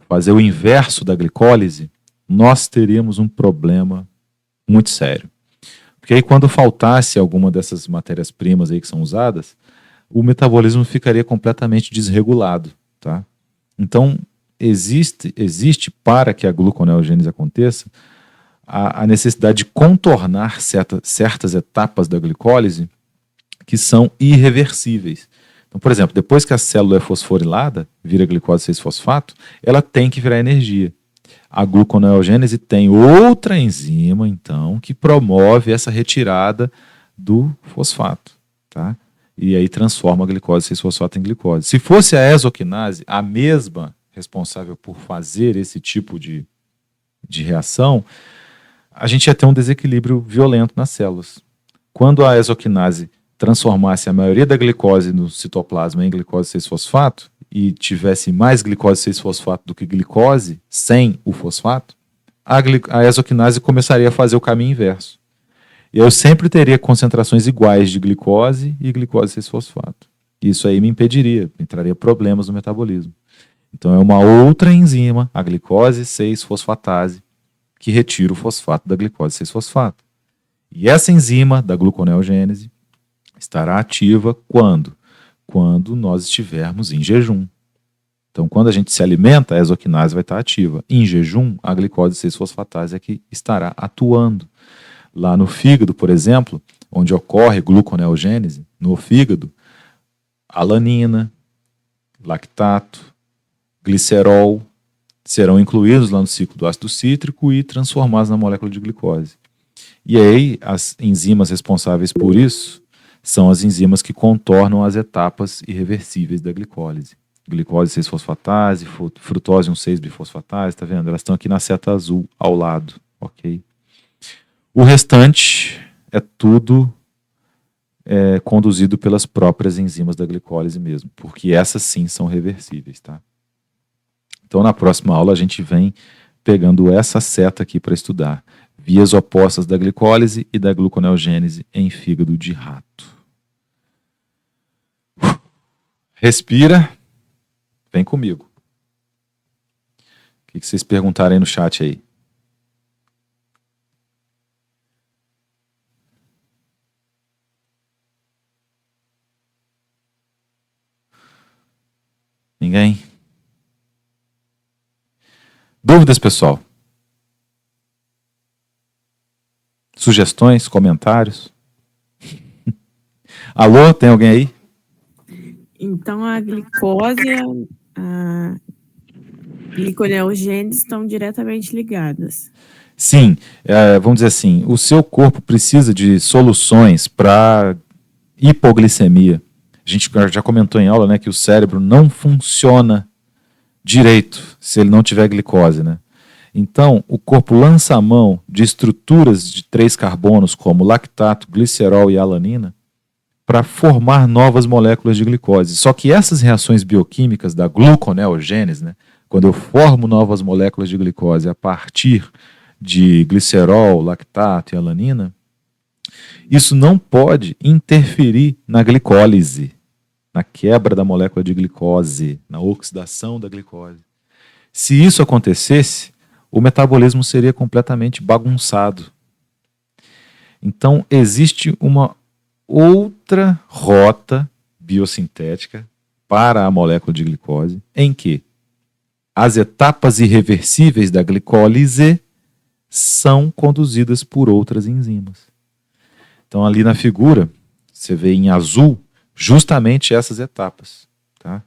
fazer o inverso da glicólise, nós teríamos um problema muito sério. Porque aí quando faltasse alguma dessas matérias-primas aí que são usadas, o metabolismo ficaria completamente desregulado, tá? Então, existe para que a gluconeogênese aconteça a necessidade de contornar certas etapas da glicólise que são irreversíveis. Então, por exemplo, depois que a célula é fosforilada, vira glicose 6-fosfato, ela tem que virar energia. A gluconeogênese tem outra enzima, então, que promove essa retirada do fosfato, tá? E aí transforma a glicose 6-fosfato em glicose. Se fosse a exoquinase, a mesma responsável por fazer esse tipo de reação, a gente ia ter um desequilíbrio violento nas células. Quando a exoquinase transformasse a maioria da glicose no citoplasma em glicose 6-fosfato e tivesse mais glicose 6-fosfato do que glicose sem o fosfato, a exoquinase começaria a fazer o caminho inverso. E eu sempre teria concentrações iguais de glicose e glicose 6-fosfato. Isso aí me impediria, me traria problemas no metabolismo. Então é uma outra enzima, a glicose 6-fosfatase, que retira o fosfato da glicose 6-fosfato. E essa enzima da gluconeogênese estará ativa quando? Quando nós estivermos em jejum. Então, quando a gente se alimenta, a exoquinase vai estar ativa. Em jejum, a glicose 6-fosfatase é que estará atuando. Lá no fígado, por exemplo, onde ocorre gluconeogênese, no fígado, alanina, lactato, glicerol serão incluídos lá no ciclo do ácido cítrico e transformados na molécula de glicose. E aí, as enzimas responsáveis por isso são as enzimas que contornam as etapas irreversíveis da glicólise. Glicose 6-fosfatase, frutose 1,6-bifosfatase, tá vendo? Elas estão aqui na seta azul ao lado, ok? O restante é tudo conduzido pelas próprias enzimas da glicólise mesmo, porque essas sim são reversíveis, tá? Então, na próxima aula, a gente vem pegando essa seta aqui para estudar. Vias opostas da glicólise e da gluconeogênese em fígado de rato. Respira. Vem comigo. O que vocês perguntarem no chat aí? Ninguém? Dúvidas, pessoal? Sugestões, comentários? Alô, tem alguém aí?
Então a glicose e a gliconeogênese estão diretamente ligadas.
Sim, vamos dizer assim, o seu corpo precisa de soluções para hipoglicemia. A gente já comentou em aula, né, que o cérebro não funciona direito se ele não tiver glicose, né? Então, o corpo lança a mão de estruturas de 3 carbonos, como lactato, glicerol e alanina, para formar novas moléculas de glicose. Só que essas reações bioquímicas da gluconeogênese, né, quando eu formo novas moléculas de glicose a partir de glicerol, lactato e alanina, isso não pode interferir na glicólise, na quebra da molécula de glicose, na oxidação da glicose. Se isso acontecesse, o metabolismo seria completamente bagunçado. Então, existe uma outra rota biosintética para a molécula de glicose, em que as etapas irreversíveis da glicólise são conduzidas por outras enzimas. Então, ali na figura, você vê em azul justamente essas etapas. Tá?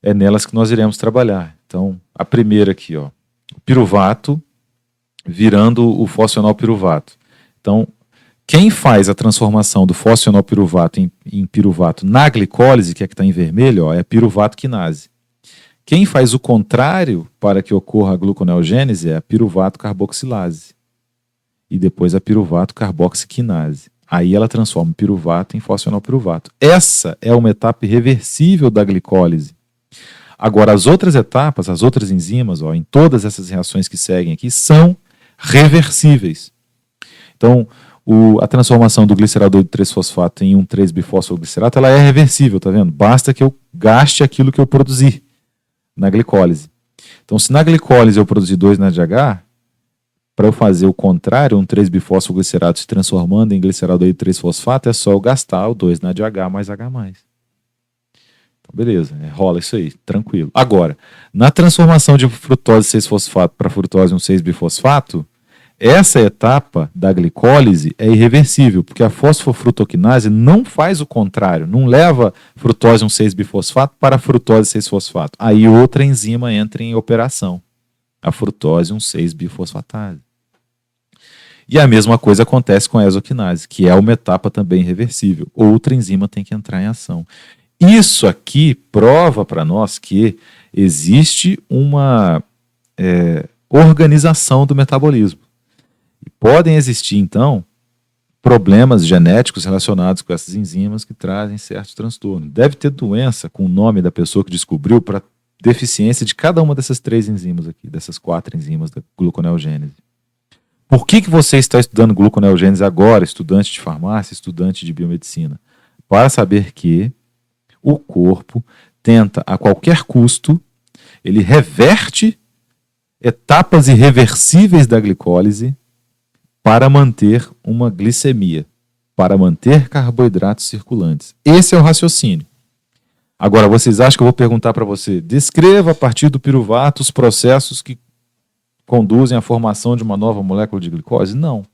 É nelas que nós iremos trabalhar. Então, a primeira aqui, ó, o piruvato virando o fosfenolpiruvato. Então, quem faz a transformação do fosfenolpiruvato em piruvato na glicólise, que é que está em vermelho, ó, é a piruvato quinase. Quem faz o contrário para que ocorra a gluconeogênese é a piruvato carboxilase. E depois a piruvato carboxiquinase. Aí ela transforma o piruvato em fosfenolpiruvato. Essa é uma etapa irreversível da glicólise. Agora, as outras etapas, as outras enzimas, ó, em todas essas reações que seguem aqui, são reversíveis. Então, a transformação do gliceraldeído 3-fosfato em um 3-bifosfoglicerato, ela é reversível, tá vendo? Basta que eu gaste aquilo que eu produzi na glicólise. Então, se na glicólise eu produzir 2-NADH, para eu fazer o contrário, um 3-bifosfoglicerato se transformando em gliceraldeído 3-fosfato, é só eu gastar o 2-NADH mais H+. Então, beleza, rola isso aí, tranquilo. Agora, na transformação de frutose 6-fosfato para frutose 1,6-bifosfato, essa etapa da glicólise é irreversível, porque a fosfofrutoquinase não faz o contrário, não leva frutose 1,6-bifosfato para frutose 6-fosfato. Aí outra enzima entra em operação, a frutose 1,6-bifosfatase. E a mesma coisa acontece com a exoquinase, que é uma etapa também irreversível. Outra enzima tem que entrar em ação. Isso aqui prova para nós que existe uma organização do metabolismo. E podem existir, então, problemas genéticos relacionados com essas enzimas que trazem certos transtornos. Deve ter doença com o nome da pessoa que descobriu para deficiência de cada uma dessas 3 enzimas aqui, dessas 4 enzimas da gluconeogênese. Por que você está estudando gluconeogênese agora, estudante de farmácia, estudante de biomedicina? Para saber que o corpo tenta, a qualquer custo, ele reverte etapas irreversíveis da glicólise para manter uma glicemia, para manter carboidratos circulantes. Esse é o raciocínio. Agora, vocês acham que eu vou perguntar para você, descreva a partir do piruvato os processos que conduzem à formação de uma nova molécula de glicose? Não.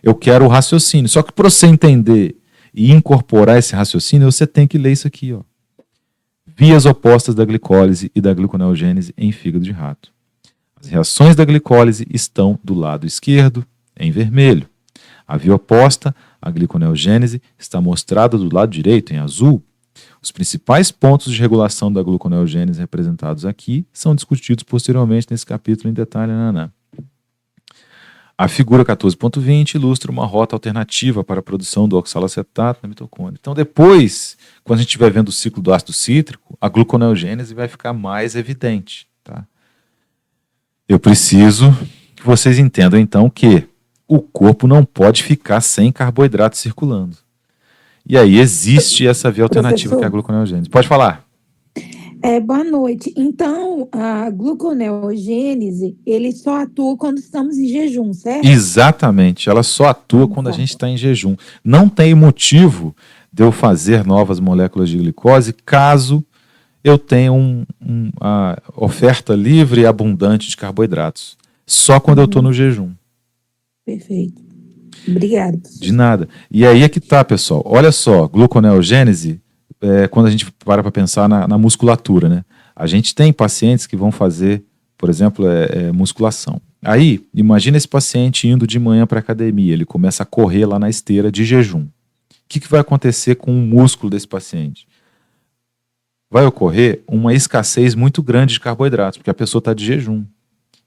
Eu quero o raciocínio. Só que para você entender e incorporar esse raciocínio, você tem que ler isso aqui, ó. Vias opostas da glicólise e da gluconeogênese em fígado de rato. As reações da glicólise estão do lado esquerdo, em vermelho. A via oposta, a gliconeogênese, está mostrada do lado direito, em azul. Os principais pontos de regulação da gluconeogênese representados aqui são discutidos posteriormente nesse capítulo em detalhe. A figura 14.20 ilustra uma rota alternativa para a produção do oxalacetato na mitocôndria. Então, depois, quando a gente estiver vendo o ciclo do ácido cítrico, a gluconeogênese vai ficar mais evidente. Tá? Eu preciso que vocês entendam, então, que o corpo não pode ficar sem carboidrato circulando. E aí existe essa via alternativa, professor, que é a gluconeogênese. Pode falar.
Boa noite. Então, a gluconeogênese, ele só atua quando estamos em jejum, certo?
Exatamente. Ela só atua quando a gente está em jejum. Não tem motivo de eu fazer novas moléculas de glicose caso eu tenha uma oferta livre e abundante de carboidratos. Só quando eu estou no jejum.
Perfeito. Obrigada.
De nada. E aí é que tá, pessoal. Olha só, gluconeogênese, quando a gente para pensar na musculatura, né? A gente tem pacientes que vão fazer, por exemplo, musculação. Aí, imagina esse paciente indo de manhã para a academia, ele começa a correr lá na esteira de jejum. O que vai acontecer com o músculo desse paciente? Vai ocorrer uma escassez muito grande de carboidratos, porque a pessoa está de jejum.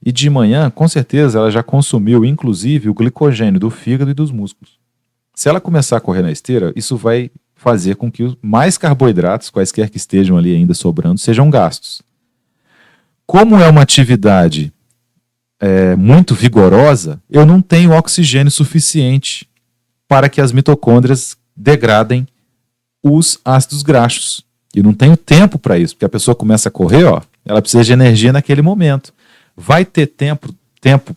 E de manhã, com certeza, ela já consumiu, inclusive, o glicogênio do fígado e dos músculos. Se ela começar a correr na esteira, isso vai fazer com que mais carboidratos, quaisquer que estejam ali ainda sobrando, sejam gastos. Como é uma atividade muito vigorosa, eu não tenho oxigênio suficiente para que as mitocôndrias degradem os ácidos graxos. E não tenho tempo para isso, porque a pessoa começa a correr, ela precisa de energia naquele momento. Vai ter tempo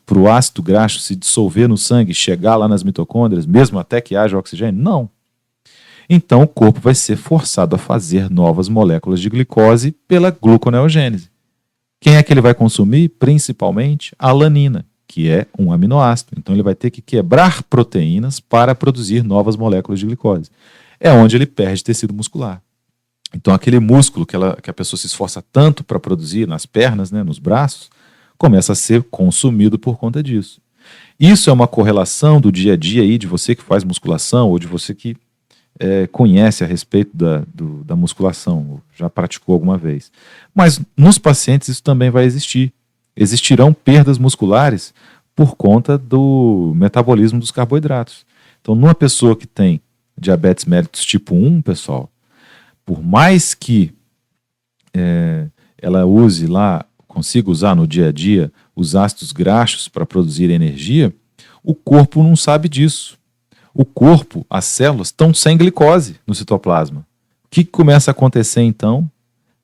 para o ácido graxo se dissolver no sangue, chegar lá nas mitocôndrias, mesmo até que haja oxigênio? Não. Então o corpo vai ser forçado a fazer novas moléculas de glicose pela gluconeogênese. Quem é que ele vai consumir? Principalmente a alanina, que é um aminoácido. Então ele vai ter que quebrar proteínas para produzir novas moléculas de glicose. É onde ele perde tecido muscular. Então aquele músculo que a pessoa se esforça tanto para produzir nas pernas, né, nos braços, começa a ser consumido por conta disso. Isso é uma correlação do dia a dia aí de você que faz musculação ou de você que conhece a respeito da musculação, ou já praticou alguma vez. Mas nos pacientes isso também vai existir. Existirão perdas musculares por conta do metabolismo dos carboidratos. Então, numa pessoa que tem diabetes mellitus tipo 1, pessoal, por mais que ela use lá, consiga usar no dia a dia os ácidos graxos para produzir energia, o corpo não sabe disso. O corpo, as células, estão sem glicose no citoplasma. O que começa a acontecer então?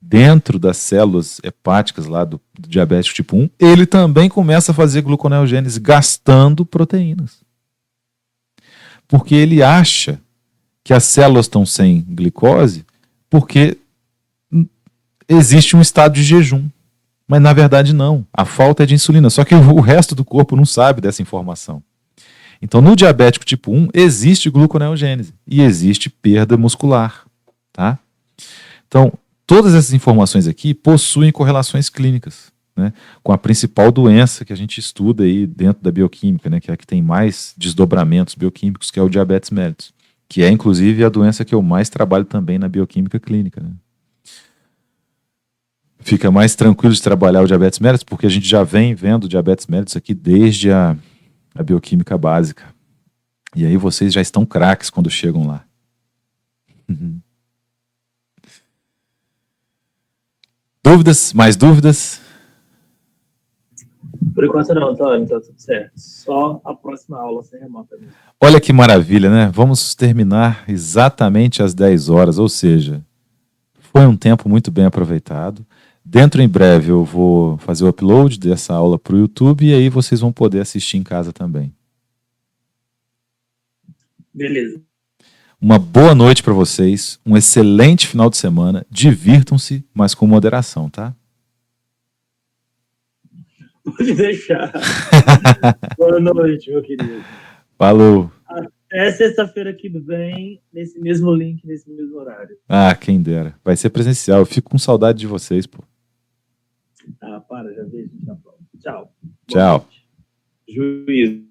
Dentro das células hepáticas lá do diabético tipo 1, ele também começa a fazer gluconeogênese gastando proteínas. Porque ele acha que as células estão sem glicose porque existe um estado de jejum. Mas na verdade não. A falta é de insulina. Só que o resto do corpo não sabe dessa informação. Então, no diabético tipo 1, existe gluconeogênese e existe perda muscular, tá? Então, todas essas informações aqui possuem correlações clínicas, né, com a principal doença que a gente estuda aí dentro da bioquímica, né, que é a que tem mais desdobramentos bioquímicos, que é o diabetes mellitus, que é, inclusive, a doença que eu mais trabalho também na bioquímica clínica, né? Fica mais tranquilo de trabalhar o diabetes mellitus, porque a gente já vem vendo o diabetes mellitus aqui desde a bioquímica básica. E aí vocês já estão craques quando chegam lá. Dúvidas? Mais dúvidas?
Por enquanto não, Antônio, tá tudo certo. Só a próxima aula sem remota mesmo.
Olha que maravilha, né? Vamos terminar exatamente às 10 horas, ou seja, foi um tempo muito bem aproveitado. Dentro em breve eu vou fazer o upload dessa aula para o YouTube e aí vocês vão poder assistir em casa também.
Beleza.
Uma boa noite para vocês, um excelente final de semana, divirtam-se, mas com moderação, tá?
Pode deixar. Boa noite, meu querido.
Falou.
Até sexta-feira que vem, nesse mesmo link, nesse mesmo horário.
Ah, quem dera. Vai ser presencial. Eu fico com saudade de vocês, pô.
Ah, para, já vejo. Tchau.
Tchau.
Juízo.